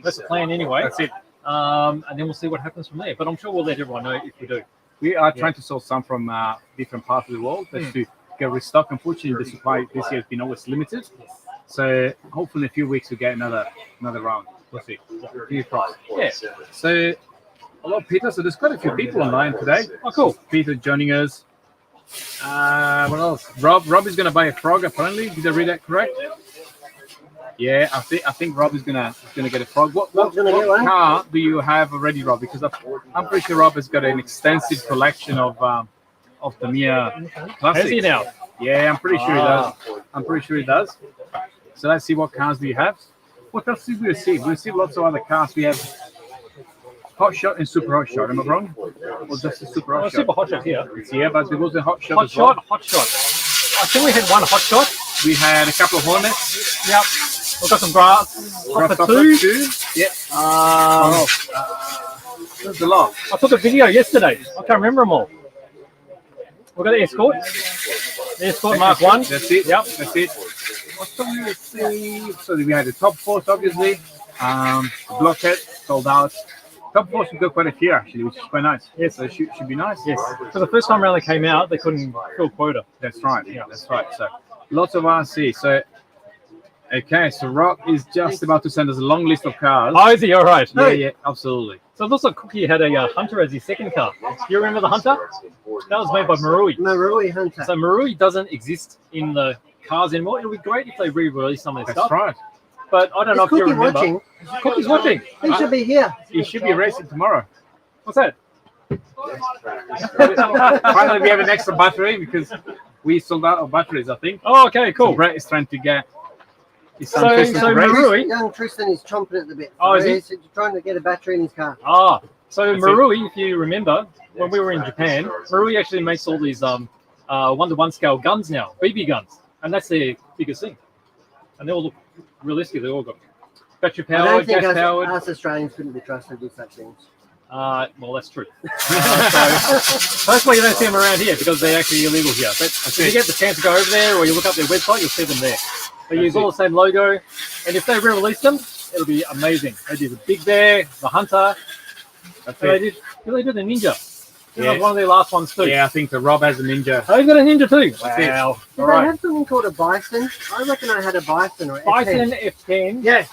That's the plan anyway. That's it. And then we'll see what happens from there. But I'm sure we'll let everyone know if we do. We are trying to source some from different parts of the world just to get restock. Unfortunately, the supply this year has been always limited. So hopefully in a few weeks we'll get another round. We'll see. Fingers crossed. Yeah. So hello, Peter. So there's quite a few people online today. Oh, cool. Peter joining us. What else? Rob is going to buy a frog apparently. Did I read that correct? Yeah, I think Rob is gonna get a frog. What Rob's gonna get one? car do you have already, Rob? Because I'm pretty sure Rob has got an extensive collection of Tamiya classics. Has he now? Yeah, I'm pretty sure he Ah. does. I'm pretty sure he does. So let's see what cars do you have. What else did we receive? We received lots of other cars. We have Hot Shot and Super Hot Shot. Am I wrong? Or just the Super Hot Oh, Shot? super hot shot here. It's here, but there was a Hot Shot Hot as well. shot, hot shot. I think we had one hot shot. We had a couple of Hornets. Yep. We've got some grass. Hopper Grasshopper 2. Yep. There's a lot. I took a video yesterday. I can't remember them all. We've got the Escort. The Escort Mark 1. That's it. Yep. That's it. What do we receive? So we had the Top Force, obviously. Blockhead sold out. Top Force, we got quite a few actually, which is quite nice. Yes. So it should be nice. Yes. So the first time around they came out, they couldn't fill quota. That's right. Yeah, that's right. So lots of RC. So okay, so Rob is just about to send us a long list of cars. Oh, is he? All right. Yeah, absolutely. So it looks like Cookie had a Hunter as his second car. You remember the Hunter? That was made by Marui. Marui Hunter. So Marui doesn't exist in the cars anymore. It would be great if they re-release some of their That's stuff. right. But I don't know Is if you Cookie remember. watching? Cookie's watching. He should be here. He should be racing tomorrow. What's that? Finally, we have an extra battery because we sold out of batteries, I think. Oh, okay, So cool. Brett is trying to get his son So- Tristan so to race. Marui- Young Tristan is chomping at the bit. Oh, is he? He's trying to get a battery in his car. Ah, so That's Marui, if you remember, when we were in Japan, Marui actually makes all these 1-to-1 scale guns now, BB guns, and that's their biggest thing. And they all look realistic. They all got battery I powered, don't think gas powered. us Australians couldn't be trusted with such things. Well, that's true. So that's why you don't see them around here, because they're actually illegal here. But if you get the chance to go over there or you look up their website, you'll see them there. They use all the same logo, and if they re-release them, it'll be amazing. They did the Big Bear, the Hunter, That's and it. they did the Ninja. That Yeah. was one of their last ones too. Yeah, I think the Rob has a Ninja. Oh, you got a Ninja too. it. Wow. Did All they right. have something called a Bison? I reckon I had a Bison or a Bison F10. F10. Yeah,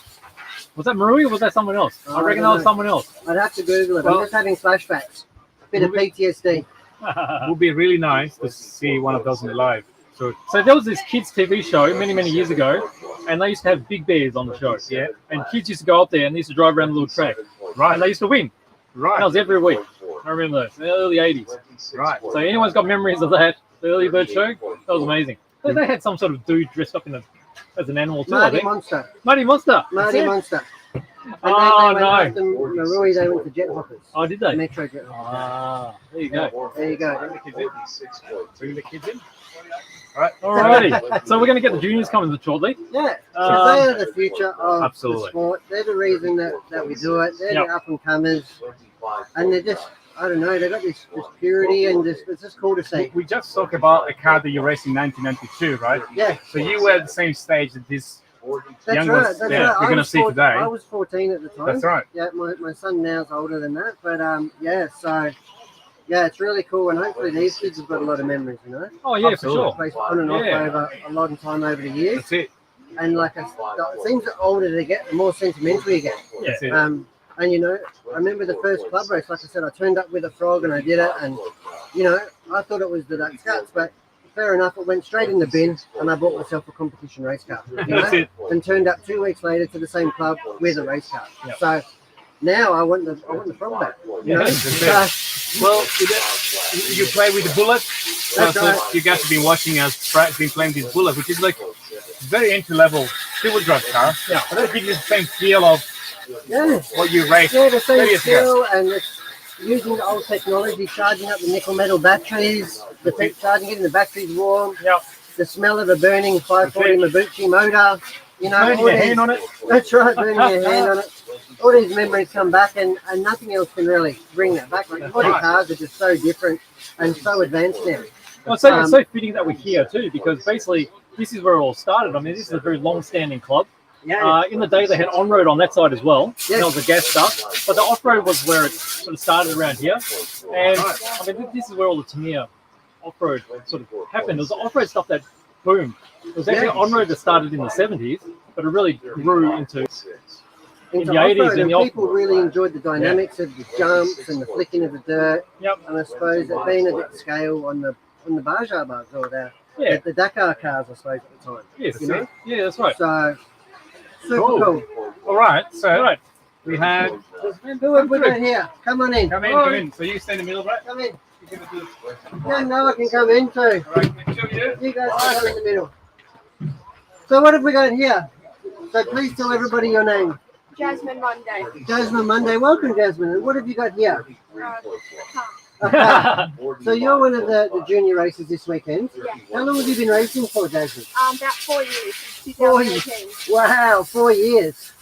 Was that Marui or was that someone else? Oh, I reckon I that don't was know. someone else. I'd have to Google it. Well- I'm just having flashbacks. Bit of PTSD. It would be really nice to see one of those in live. So So there was this kids TV show many years ago, and they used to have big bears on the show. Yeah. And kids used to go up there and they used to drive around the little track. right, And they used to win. And that right, was every week. I remember those, in the early 80s. right. So anyone's got memories of that, the early bird show, that was amazing. They had some sort of dude dressed up as an animal too, I Marty think. Monster. Mighty Monster. Marty That's it. Monster. And Oh, they went after Marui, they went to Jet Hoppers. Oh, did they? Metro Jet Hoppers. Ah, there you go. There you go. Bring the kids in. Alrighty. So we're going to get the juniors coming shortly. Yeah, because they are the future of Absolutely. the sport. They're the reason that we do it. They're Yep. the up and comers, and they're just, I don't know, they've got this purity, and it's just cool to see. We just talked about a car that you raced in 1992, right? Yeah, So you were at the same stage that this. that's Young right. ones, That's yeah, right. we're I gonna was see today. I was 14 at the time. That's right. Yeah, my son now's older than that, but yeah. So Yeah, it's really cool, and hopefully these kids have got a lot of memories, you know. Oh yeah, Absolutely. for sure. Placed on and off Yeah. over a long time over the years, That's it. and like it seems the older they get, the more sentimental you get. Yeah. That's it. And you know, I remember the first club race. Like I said, I turned up with a frog and I did it, and you know, I thought it was the Duck Scouts, but fair enough, it went straight in the bin, and I bought myself a competition race car. You know? That's it. And turned up 2 weeks later to the same club with a race car. Yep. So now I want the frog back. You know? Yeah. So, Well, you play with the bullet. So, That's right. you guys have been watching us been playing this bullet, which is like very entry level two-wheel drive car. Yeah. But that gives you the same feel of yeah. what you raced. Yeah, the 30 same years ago. skill, and it's using the old technology, charging up the nickel metal batteries, charging, getting the batteries warm, Yeah. the smell of a burning 540 Mabuchi motor, you know, Burning all your these- hand on it. That's right, burning your hand on it. All these memories come back, and nothing else can really bring that back. Like body cars are just so different and so advanced now. Well, it's so fitting that we're here too, because basically this is where it all started. I mean, this is a very long-standing club. In the day, they had on-road on that side as well. Yes. That was the gas stuff. But the off-road was where it sort of started around here. And I mean, this is where all the Tamiya off-road sort of happened. It was the off-road stuff that boomed. It was actually on-road that started in the 70s, but it really grew into Into the 80s off-road, and and the people really enjoyed the dynamics of the jumps and the flicking of the dirt. Yep. And I suppose it being a bit scale on the Baja bugs or Yeah. the Dakar cars, I suppose, at the time. Yes. You know? Yeah, that's right. So super Cool. cool. All right. So Right. we had. Who have we got here? Come on in. Come in, come in. So you stay in the middle, right? Come in. You're gonna do- Yeah, Noah can come in too. All right, make sure you do. You guys can come in the middle. So what have we got here? So please tell everybody your name. Jasmine Monday. Jasmine Monday. Welcome, Jasmine. And what have you got here? Car. Okay. So you're one of the junior racers this weekend. Yeah. How long have you been racing for, Jasmine? About 4 years. Since 4 years. 2018. Wow, 4 years.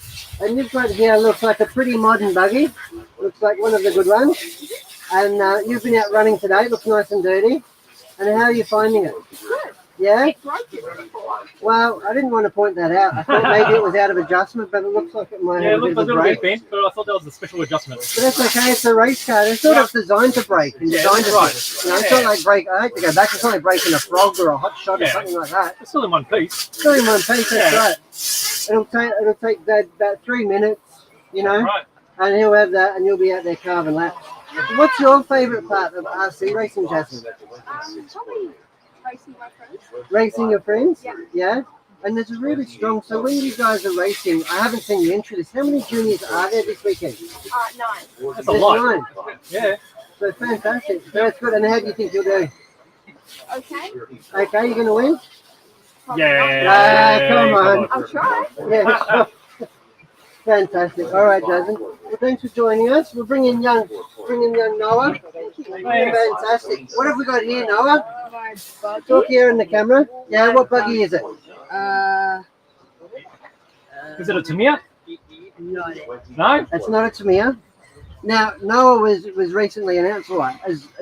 And you've got here, looks like a pretty modern buggy. Looks like one of the good ones. And you've been out running today. Looks nice and dirty. And how are you finding it? Good. Yeah? It's broken before. Well, I didn't want to point that out. I thought maybe it was out of adjustment, but it looks like it might Yeah, it have a looked bit a of a little bit break. bent, but I thought that was a special adjustment. But that's okay. It's a race car. They're sort of designed to break and Yeah, designed to that's right. You know, it's not like break. I hate to go back. It's not like breaking a frog or a hot shot or Yeah. something like that. It's still in one piece. Still in one piece. That's Yeah. right. It'll take Dad about 3 minutes, you know, Right. and he'll have that, and you'll be out there carving laps. What's your favourite part of RC racing, Jasmine? Probably racing my friends. Racing your friends? Yeah. Yeah. And there's a really strong. So when you guys are racing, I haven't seen you enter this. How many juniors are there this weekend? 9. That's a There's lot. 9. Yeah. So fantastic. That's good. And how do you think you'll do? Okay. Okay, you're going to win? Probably Yeah. Come on. not. I'll try. Yeah. Fantastic. All right, Jasmine. Well, thanks for joining us. We'll bring in young Noah. Fantastic. What have we got here, Noah? My buggy. Talk here in the camera. Yeah, what buggy is it? Is it a Tamiya? Not it. No? It's not a Tamiya. Now, Noah was recently announced,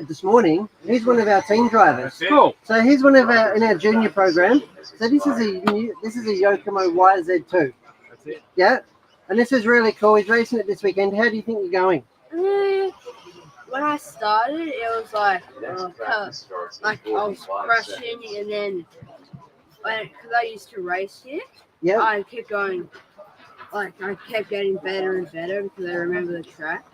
this morning. He's one of our team drivers. Cool. So he's one of our in our junior program. So this is a Yokomo YZ2. That's it. Yeah, and this is really cool. He's racing it this weekend. How do you think you're going? When I started, it was like I was crushing, and then because I used to race here, Yeah. I kept going. Like I kept getting better and better because I remember the track.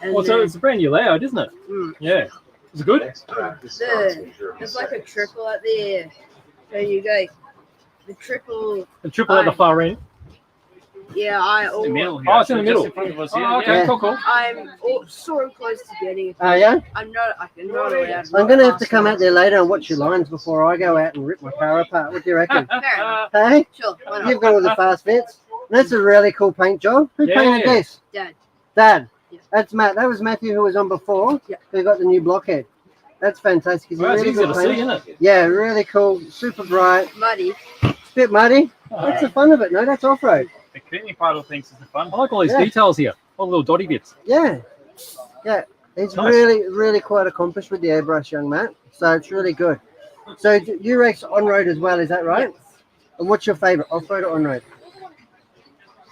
And Well, so then, it's a brand new layout, isn't it? mm, Yeah. Is it good? there's like a triple at the so you go the triple. The triple at the far end. Yeah, I In the almost, middle here. Oh, it's in the Just middle. in front of us here. Oh, okay, Yeah. cool. I'm so close to getting it. Oh yeah. I'm not allowed. I'm going to have to come out there later and watch your lines before I go out and rip my car apart. What do you reckon? Fair enough. Hey, Sure. Why not? you've got all the fast bits. That's a really cool paint job. Who Yeah. painted this? Dad. Dad. Yeah. That's Matt. That was Matthew who was on before. Yeah. Who got the new blockhead. That's fantastic. He's a Well, it's really easy good to see, painter. isn't it? Yeah, really cool. Super bright. Muddy. Bit muddy. That's the fun of it. No, that's off road. The cleaning part of things is the fun. I like all these Yeah. details here. All the little dotty bits. Yeah. Yeah. He's Nice. really quite accomplished with the airbrush, young Matt. So it's really good. So you race on road as well, is that right? Yes. And what's your favourite, off road or on road?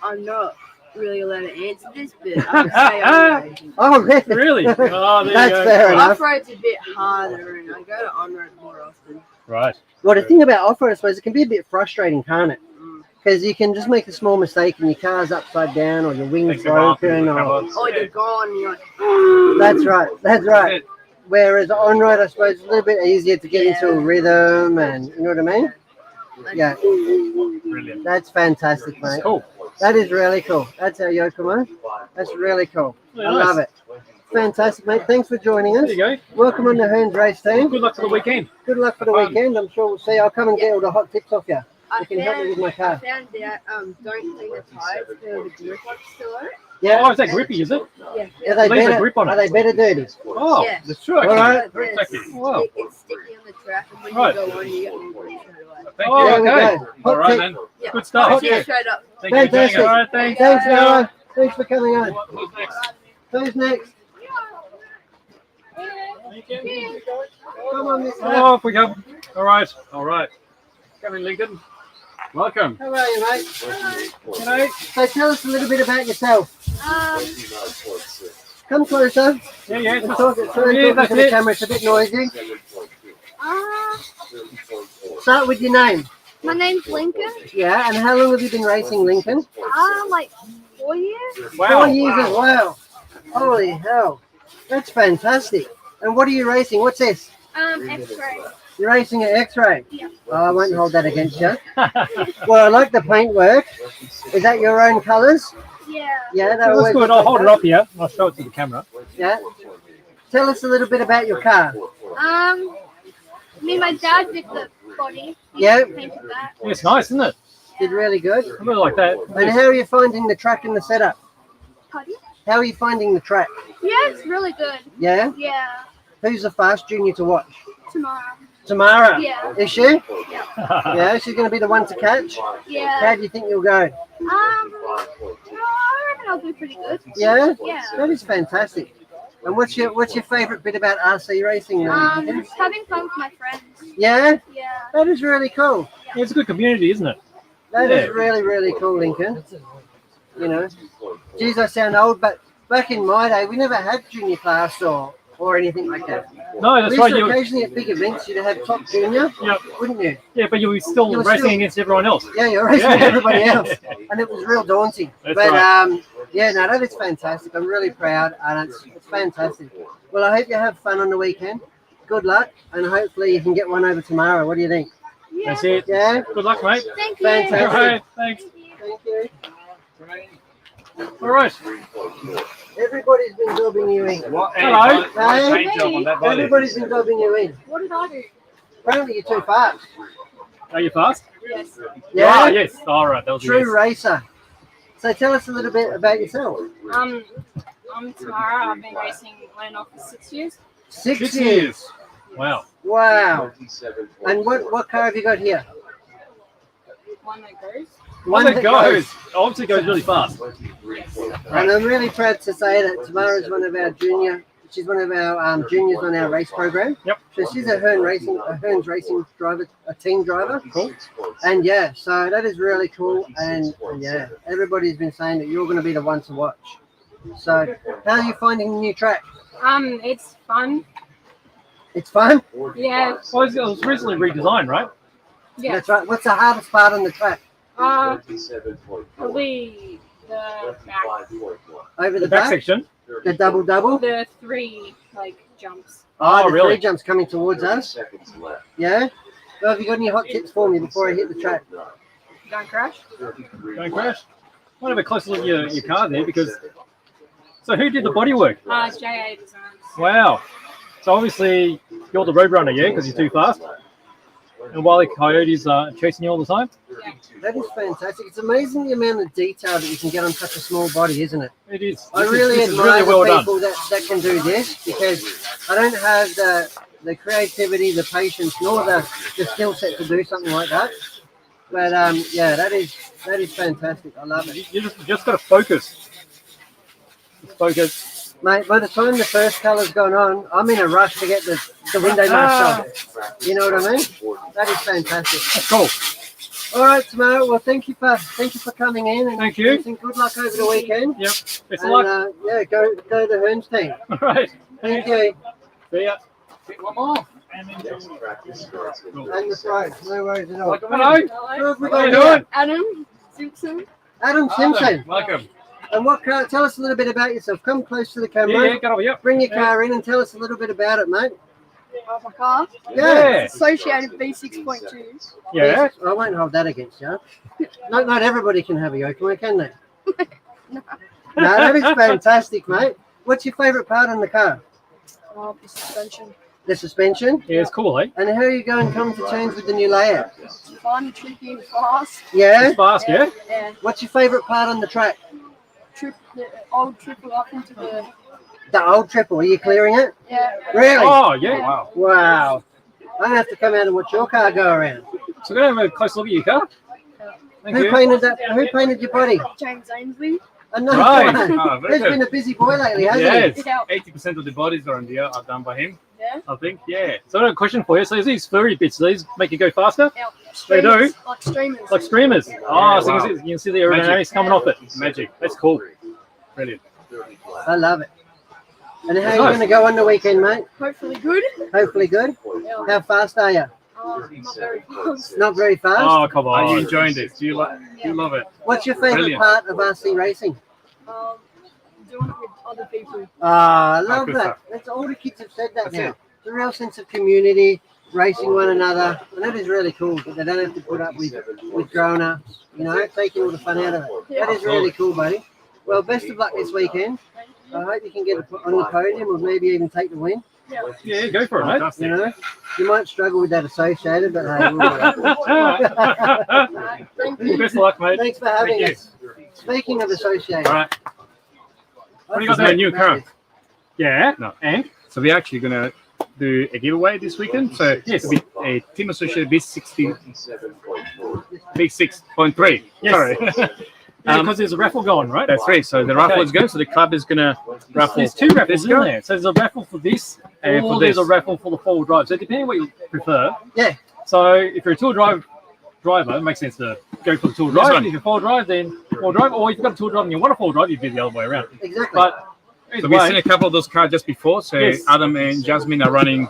I'm not. really allowed to answer this, but I would say on-road. Oh, really? Really? Oh, there That's you go. fair enough. Off-road's a bit harder, and I go to on-road more often. Right. Well, the thing about off-road, I suppose, it can be a bit frustrating, can't it? Mm. Because you can just make a small mistake and your car's upside down or your wing's Takes a while for broken. the Or... covers. Oh, you're gone, and you're like, That's right. That's right. Whereas on-road, I suppose, it's a little bit easier to get into a rhythm and, you know what I mean? Yeah, Brilliant. that's fantastic, mate. Cool. That is really cool. That's our Yokomo. That's really cool. I love it. Fantastic, mate. Thanks for joining us. There you go. Welcome on the Hearns race team. Good luck for the weekend. Good luck for the weekend. I'm sure we'll see. I'll come and get all the hot tips off you. I You can help me with my car. found out, don't clean the tires because the grip is still on it. Yeah. Oh, is that grippy, is it? Yeah. Are they Leave a better? grip on it. Are they better dirty? Oh, Yeah. that's true. All right. Very It's, techy. it's sticky on the track, and when Right. you go on, you get more grip straight away. Thank Oh, you. There we okay. go. All Hot right, tip. then. Yeah. Good stuff. Hot Yeah, tip. straight up. Thank you for joining us. Fantastic. All right, thanks. Thanks, Noah. Thanks for coming on. Who's next? Who's next? Come on, Miss Oh, off we go. All right. All right. Come in, Lincoln. Welcome. How are you, mate? G'day. So tell us a little bit about yourself. Um, Come closer. Yeah, yeah. And talk, try and Yeah, talk that's to the it. camera. It's a bit noisy. uh, Start with your name. my name's Lincoln. Yeah, and how long have you been racing, Lincoln? Like 4 years. 4 years as well. Holy hell. That's fantastic. And what are you racing? What's this? X-ray. You're racing an X-ray? Yeah. Oh, I won't hold that against you. Well, I like the paintwork. Is that your own colours? Yeah. Yeah, that That's always good. looks I'll like hold it that. up here. I'll show it to the camera. Yeah. Tell us a little bit about your car. My dad did the body. He Yeah. painted that. Yeah, it's nice, isn't it? Did really good. I really like that. And how are you finding the track and the setup? Pardon? How are you finding the track? Yeah, it's really good. Yeah? Yeah. Who's the fast junior to watch? Tomorrow. Tamara. Yeah. Is she? Yeah, she's going to be the one to catch. Yeah. How do you think you'll go? I reckon I'll do pretty good. Yeah? Yeah. That is fantastic. And what's your favourite bit about RC racing? Just having fun with my friends. Yeah? Yeah. That is really cool. Yeah, it's a good community, isn't it? That Yeah. is really, really cool, Lincoln. You know, geez, I sound old, but back in my day, we never had junior class or anything like that. No, that's We right. used to You, occasionally at big events, you'd have top junior, Yep. wouldn't you? yeah, but you were still You were racing still- against everyone else. Yeah, you're racing Yeah. everybody else, and it was real daunting. That's but right. yeah, no, that is fantastic. I'm really proud, and it's fantastic. Well, I hope you have fun on the weekend. Good luck, and hopefully you can get one over tomorrow. What do you think? Yeah. That's it. Yeah, Good luck, mate. Thank you. All Fantastic. right, thanks. thank you. All right. Everybody's been dobbing you in. Hello. Hey. Paint job on that body. Everybody's been dobbing you in. What did I do? Apparently, you're too fast. Are you fast? Yes. Yeah, Ah, yes. All right. That was a true yes. racer. So tell us a little bit about yourself. I'm Tamara. I've been racing on and off for 6 years. 6 6 years. years. Wow. Wow. And what car have you got here? One that goes. One that goes. Obviously goes really fast. And I'm really proud to say that Tamara's one of our she's one of our juniors on our race program. Yep. So she's a Hearns racing driver, a team driver. Cool. And yeah, so that is really cool. And yeah, everybody's been saying that you're going to be the one to watch. So how are you finding the new track? It's fun. It's fun? Yeah. Well, it was recently redesigned, right? Yeah. That's right. What's the hardest part on the track? Probably the back, Over The the back back? section. The double? the 3 jumps. Oh, Oh, the really? 3 jumps coming towards us. Yeah? Well, have you got any hot tips for me before I hit the track? Don't crash. Don't crash. Might have a closer look at your car there because. So who did the bodywork? JA Designs. Wow. So obviously you're the road runner, yeah, because you're too fast. And Wile E. Coyote's chasing you all the time. That is fantastic. It's amazing the amount of detail that you can get on such a small body, isn't it? It is. I This really is admire really well the done. people that can do this because I don't have the creativity, the patience, nor the skill set to do something like that. But yeah, that is fantastic. I love it. You just got to focus. Just focus. Mate, by the time the first colour's gone on, I'm in a rush to get the window mask on. You know what I mean? That is fantastic. That's cool. All right, Tamara. Well, thank you for coming in. And Thank you. Good luck over the weekend. Yep. Best of And, luck. yeah, go the Hearns team. All right. Thank you. See ya. One more. And the prize. No worries at all. Hello. Who have we How you got doing? here? Adam Simpson. Adam Simpson. Welcome. And what car? Tell us a little bit about yourself. Come close to the camera. Yeah, get over here. Bring your car in and tell us a little bit about it, mate. Of my car. Yeah. Associated V6.2. Yeah. I won't hold that against you. Not everybody can have a Yokomo, can they? No. No, that is fantastic, mate. What's your favourite part on the car? The suspension. The suspension. Yeah, it's cool, eh? And how are you going to come to terms with the new layout? It's fun, tricky, and fast. Yeah. It's fast, yeah? Yeah. What's your favourite part on the track? The old triple up into the. The old triple. Are you clearing it? Yeah. Really? Oh, yeah. Wow. Wow. I'm gonna have to come out and watch your car go around. So we're going to have a close look at your car. Thank Who you. painted that? Who painted your body? James Ainsley. Another Right. one. Oh, very He's good. been a busy boy lately, hasn't Yes, It helped. 80% of the bodies around here are done by him. Yeah. I think. Yeah. So I have a question for you. So these furry bits, these make you go faster? Help. They do? Like streamers. Like streamers? Oh, so wow. you can see the aerodynamics coming off it. Magic. That's cool. Brilliant. he? I love it. And how are Nice. you going to go on the weekend, mate? Hopefully good. Hopefully good. Yeah. How fast are you? Not very fast. Not very fast. Oh, come Are you on. enjoying this? Do you like? Do you love it? What's your favourite Brilliant. part of RC racing? Doing it with other people. Ah, I love good that. stuff. That's all the kids have said that That's now. it. It's a real sense of community, racing one another, and that is really cool. That they don't have to put up with grown-ups, you know, taking all the fun out of it. That is really cool, buddy. Well, best of luck this weekend. I hope you can get on the podium or maybe even take the win. Yeah, go for it, mate. You know, you might struggle with that associated, but hey, we'll do it. Thank you. Best of luck, mate. Thanks for having Thank you. us. Speaking of associated, All right. what do you got there? New car. Yeah. No. And? So we're actually gonna do a giveaway this weekend. So Yes. it'll be a Team Associated B6.3. Yes. Sorry. Yeah, because there's a raffle going, right? That's right. So the raffle is going. So the club is gonna raffle. There's two raffles this in car. there. So there's a raffle for this, And or for there's a this. raffle for the four-wheel drive. So depending what you prefer. Yeah. So if you're a two-wheel driver, it makes sense to go for the two-wheel This drive. one. If you're four-wheel drive, then four-wheel drive. Or if you've got a two-wheel drive and you want a four-wheel drive, you do the other way around. Exactly. But So either we've way, seen a couple of those cars just before. So Yes. Adam and Jasmine are running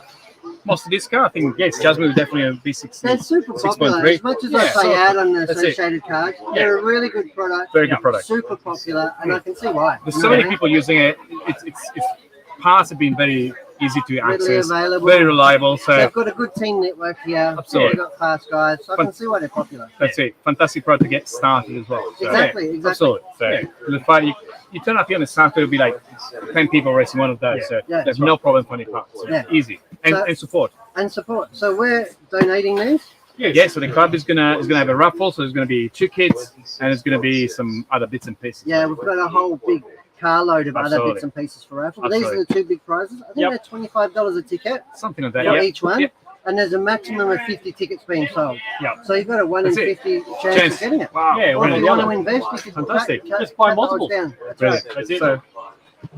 most of this car. I think Yes. Jasmine will definitely be They're super popular. 6.3. As much as I Yeah, say so out on the that's it. associated cars, they're a really good product. Very good product. Super popular, and I can see why. There's so many people using it. It's parts have been very easy to Readily access, available. very reliable. So They've got a good team network here. Absolutely. They've got fast guys, so I can see why they're popular. that's it. Fantastic product to get started as well. So, Exactly. Absolutely. So the fact you turn up here on the Saturday, it'll be like 10 people racing one of those. Yeah. So Yeah. there's no problem finding parts. So Yeah. Easy and, So- and support. And support. So we're donating these. Yeah. So the club is gonna have a raffle. So there's gonna be 2 kits and there's gonna be some other bits and pieces. Yeah, we've got a whole big carload of other Absolutely. bits and pieces for raffle. These are Absolutely. the 2 big prizes. I think Yep. they're $25 a ticket Something like that. for Yeah. each one. Yep. And there's a maximum of 50 tickets being sold. Yep. So you've got a 1 in That's it. 50 chance of getting it. Wow. Yeah, Or one if or you the want to other. invest, you can Fantastic. cut Just buy the odds multiple. down. That's Brilliant. right. That's it. So,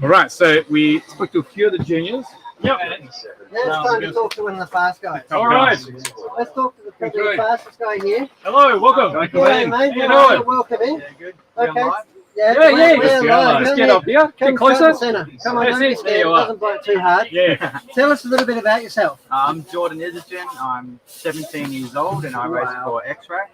all right. So we spoke to a few of the juniors. Yep. Now it's time to talk to one of the fast guys. All right. Let's talk to the fastest guy here. Hello. Welcome. Yeah, mate. How you doing? Welcome in. Good. Okay. Yeah, we're yeah. live. Let's Come get here. up here. Come Get closer. Center. Come on, That's don't be it. scared. There It you are. doesn't bite too hard. Yeah. Tell us a little bit about yourself. I'm Jordan Isagen. I'm 17 years old and I race for X-Rack.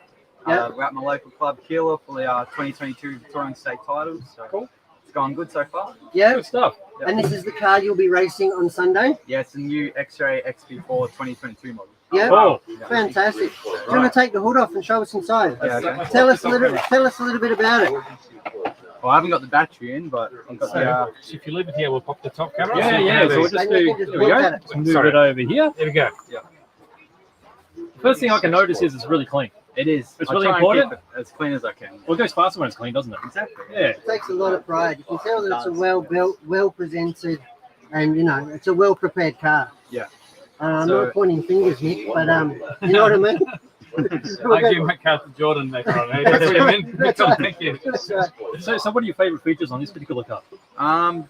Yeah. We're at my local club Keilor for the 2022 Victorian state titles. So Cool. It's going good so far. Yeah. Good stuff. And this is the car you'll be racing on Sunday. Yeah, it's a new X-Ray XP4 2022 model. Yeah. Cool. Fantastic. Do you want to take the hood off and show us inside? Yeah, okay. Tell us a little bit about it. Well, I haven't got the battery in, but I've got the. If you leave it here, we'll pop the top camera. Yeah, yeah. So we'll just And you do. can just Here we look go. at it. Let's move it over here. There we go. First thing I can notice is it's really clean. It is. It's I really try and important. keep it as clean as I can. Well, it goes faster when it's clean, doesn't it? Exactly. Yeah. It takes a lot of pride. You can tell that it's a well built, well presented, and it's a well prepared car. Yeah. I'm So- not pointing fingers, Nick, but you know what I mean. I give my car to Jordan later on. Hey, that's what I mean. That's right. Thank you. That's right. So what are your favorite features on this particular car?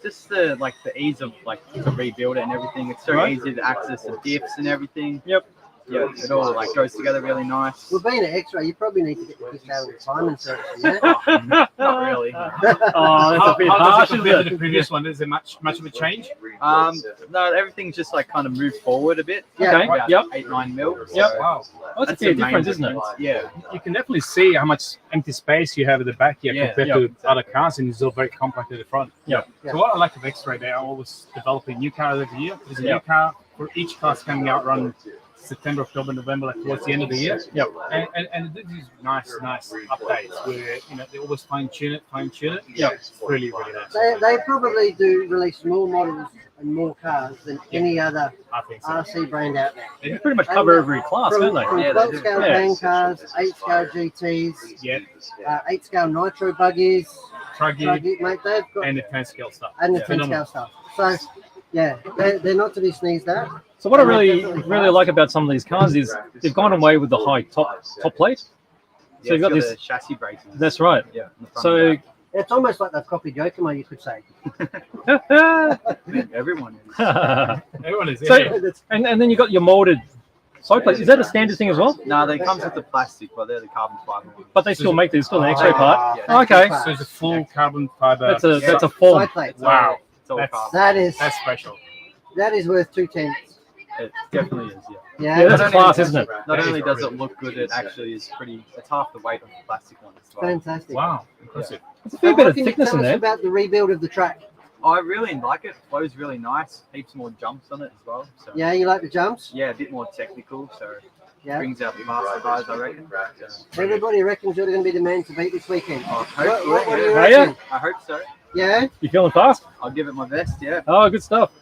Just the ease of to rebuild it and everything. It's so Right. easy to access the diffs and everything. Yep. Yeah, it all like goes together really nice. Well, being an X-ray, you probably need to get the piss out of the Simon search. Yeah. Not really. Oh, that's a bit How harsh, does it isn't compare to it? the previous one? Is there much of a change? No, everything's just like kind of moved forward a bit. Yeah. Okay. About Yep. 8-9 mil. Yep. So Wow. Well, that's a the bit main difference, isn't it? Yeah. You can definitely see how much empty space you have at the back here Yeah. compared Yeah. to other cars, and it's all very compact at the front. Yeah. So what I like of X-Ray, they are always developing new cars every year. There's a Yeah. new car for each car's coming out around September, October, November, like towards the end of the year. Yep. And this is nice updates where they always fine tune it. Yep. It's really nice. They probably do release more models and more cars than any other I think so. RC brand out there. They pretty much cover every class, don't they? From Yeah, they 12 do. scale Yeah. pan cars, 8 scale GTs, Yeah, 8 scale nitro buggies, Truggy mate, they've got, and the 10 scale stuff. and the Yeah. 10 scale stuff. So, yeah, they're not to be sneezed at. So what I And they're really definitely really fast. like about some of these cars is they've gone away with the high top plate. So Yeah, you've got it's this. the chassis braces. That's right. Yeah. in the front So and It's almost like they've copied Yokomo, you could say. back. Everyone is. Everyone is So- yeah. and then you got your molded side plates. Is that a standard thing as well? No, they comes with the plastic, but they're the carbon fiber ones. But they still make these still an X-ray part. Yeah. Okay, So it's a full carbon fiber. that's a Side form. plates. Wow. It's all That's- carbon. That's special. That is worth 2/10. It definitely is, yeah. Yeah, Yeah, that's a Not class, only- isn't it? Not That only is does really it look good, it actually is pretty. It's half the weight of the plastic one as well. fantastic. Wow. Impressive. It's a So fair bit what of can you thickness tell in us there. about the rebuild of the track? I really like it. Flows really nice. Heaps more jumps on it as well. So Yeah, you like the jumps? yeah, a bit more technical. So Yeah. brings out the faster guys, I reckon. So, Everybody reckons you're going to be the man to beat this weekend. I hope What do you Are ya? reckon? I hope so. Yeah? You feeling fast? I'll give it my best. Yeah. Oh, good stuff.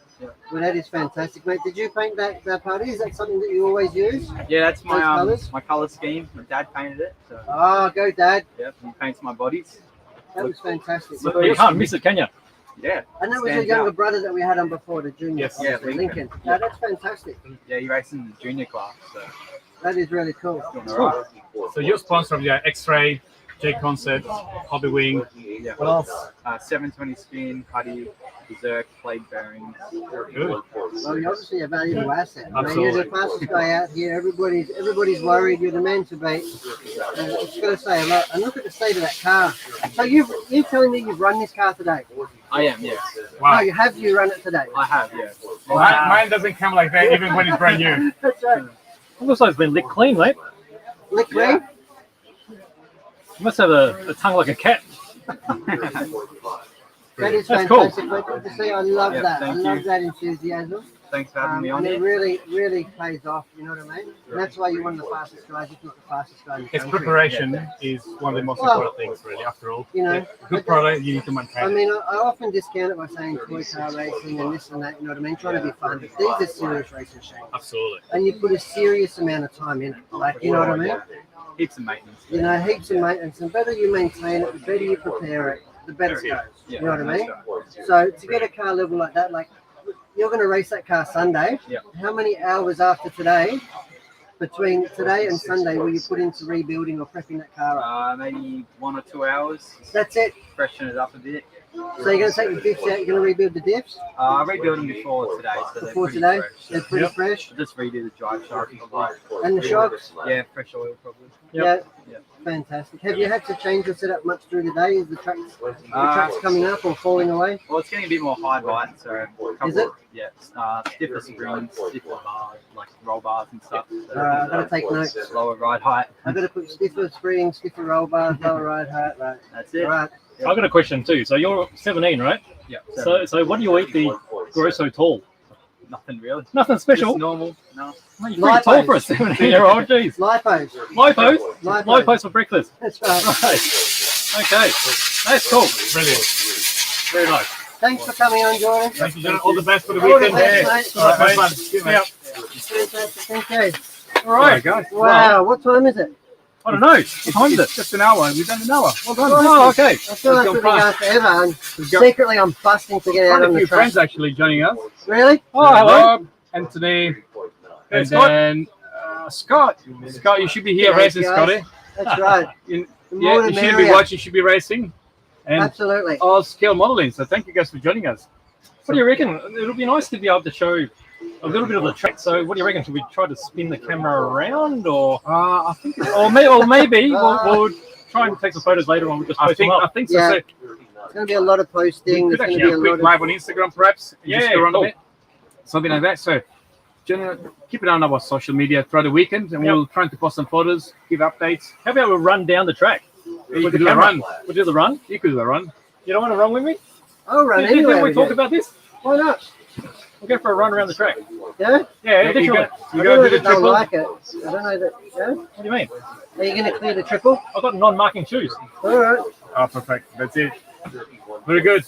Well, that is fantastic, mate. Did you paint that party? Is that something that you always use? Yeah, that's my Those colours? my color scheme. My dad painted it. So Oh, go, Dad. yeah, he paints my bodies. That was fantastic. Look- Well, you can't miss it, can you? Yeah. And that was a Stands younger out. brother that we had on before, the junior. Yes. Yeah, obviously, Lincoln. Lincoln. No, that's fantastic. Yeah, he races in the junior class. So That is really cool. doing all right. So you're sponsor of X-Ray, J Concert, Hobby Wing. Yeah. What else? 720 spin, putty, berserk, plate bearings. Good. Well, you're obviously a valuable asset. I mean, Absolutely. you're the fastest guy out here. Everybody's worried. You're the man to beat. It's going to say a lot. And look at the state of that car. So you're telling me you've run this car today? I am, yes. Wow. No, you run it today? I have, yeah. Mine doesn't come like that even when it's brand new. That's right. It looks like it's been licked clean, mate. Lick clean? You must have a tongue like a cat. That is That's cool. fantastic. But good to see. I love Yeah, that. I thank love you. that enthusiasm. Thanks for having me on And it here. really pays off. You know what I mean? And that's why you're one of the fastest guys, if not the fastest guy in the Its country. preparation is one of the most Well, important things, really, after all. You know, Good product, you need to maintain I it. mean, I often discount it by saying toy car racing and this and that, you know what I mean? Trying to be fun. But these are serious racing machines. Absolutely. And you put a serious amount of time in it. Like, you know what I mean? Heaps of maintenance. You know, heaps of maintenance. And the better you maintain it, the better you prepare it, the better it goes. Yeah, You know what I mean? that's So to get a car level like that, like, you're going to race that car Sunday. Yeah. How many hours after today, between today and Sunday, will you put into rebuilding or prepping that car up? Maybe 1 or 2 hours. That's it. Freshen it up a bit. So you're going to take the diffs out, you're going to rebuild the diffs I rebuilt them before today, so they're before pretty today. fresh. They're pretty Yep. fresh. I'll just redo the drive shaft. Probably. And the shocks, Yeah, fresh oil probably. Yep. yeah, Yeah. fantastic. Have you had to change the setup much through the day? Is the tracks Uh, coming up or falling away? Well, it's getting a bit more high bite, so a couple Is it? Of, yeah, stiffer springs, stiffer bars, like roll bars and stuff. So I've got to take notes. lower ride height. I've got to put stiffer springs, stiffer roll bars, lower ride height. Right. That's it. All right. I've got a question too. So you're 17, right? Yeah. So what do you eat the grow so tall? Nothing really. Nothing special. Just normal. No. Mate, you're pretty tall for a 17-year-old. Jeez. Lipos. Lipos? Lipos. Lipos for breakfast. That's right. Right. Okay. That's cool. Brilliant. Very nice. Thanks for coming on, Jordan. Thank you, John. All the best for the All the weekend. best, mate. All right, mate. Fun. Good, mate. Yep. Fantastic. Thank you. All right. guys. Wow. What time is it? I don't know. What time is it? It's just an hour. We've done an hour. Well done. Oh, okay. I feel like Let's we've go been going forever. And secretly, I'm busting to get out Quite on a the few track. friends actually joining us. Really? Oh, hello. Rob, Anthony, and Scott. then Scott. Scott, you should be here G'day, racing, guys. Scotty. That's right. You, The yeah, more you the should be merrier. watching, you should be racing. And Absolutely. all scale modeling. So thank you guys for joining us. What do you reckon? It'll be nice to be able to show a little bit of the track. So what do you reckon? Should we try to spin the camera around, or I think maybe we'll try and take some photos later on. We'll just post them up. I think so. Yeah. So It's going to be a lot of posting. we There's could going actually to be do a a quick lot of live on Instagram, perhaps. And just Yeah, go around cool. a bit, something like that. So, keep it on our social media throughout the weekend, and we'll try to post some photos, give updates. How about we run down the track? You With could the do a camera. run. We'll do the run. You could do a run. You don't want to run with me? I'll run Didn't anywhere. we with talk you. about this? Why not? We'll go for a run around the track. Yeah? Yeah, You definitely. go, I you don't go know do the that they'll triple. like it. I don't know that. Yeah? What do you mean? Are you going to clear the triple? I've got non-marking shoes. All right. Oh, perfect. That's it. Very good.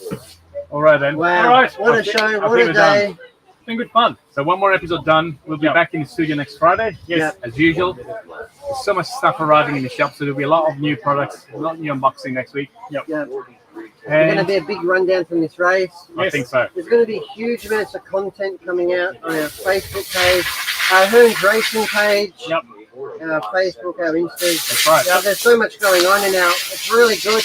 All right, then. Wow. All right. What I a think- show. I What think a we're done. day. It's been good fun. So one more episode done. We'll be Yeah. back in the studio next Friday. Yes. As usual. There's so much stuff arriving in the shop, so there'll be a lot of new products, a lot of new unboxing next week. Yeah. There's And going to be a big rundown from this race. I think so. There's going to be huge amounts of content coming out on our Facebook page, our Hearns Racing page, Yep. our Facebook, our Insta. That's right. So there's so much going on, and now it's really good.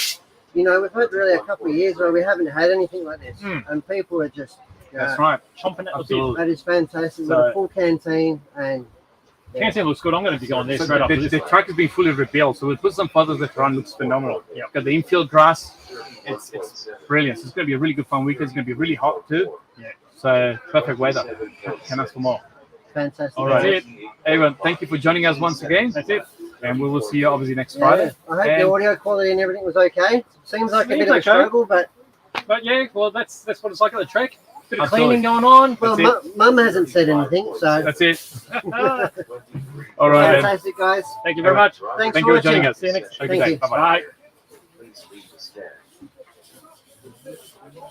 You know, we've had really a couple of years where we haven't had anything like this, and people are just. That's right. Chomping at the bit. Absolutely. That is fantastic. We've So- got a full canteen, and Canteen looks good. I'm going to be going there So straight after the this. track has been fully rebuilt, so we'll put some photos. The run looks phenomenal. Yeah. Got the infield grass. It's brilliant. So it's going to be a really good fun weekend. It's going to be really hot too. Yeah. So perfect weather. Can ask for more. fantastic. All right. That's Everyone, thank you for joining us once again. That's it. And we will see you obviously next Yeah. Friday. I hope And- the audio quality and everything was okay. Seems like a Seems bit of a okay. struggle, but But yeah, well, that's what it's like at the track. Bit of Absolutely. cleaning going on. well, That's Mum hasn't said anything, so That's it. All right. Then. Thank fantastic, guys. you very much. Thanks Thank for you for joining watching. us. See you next. Have a good Thank day. you. Bye-bye. Bye.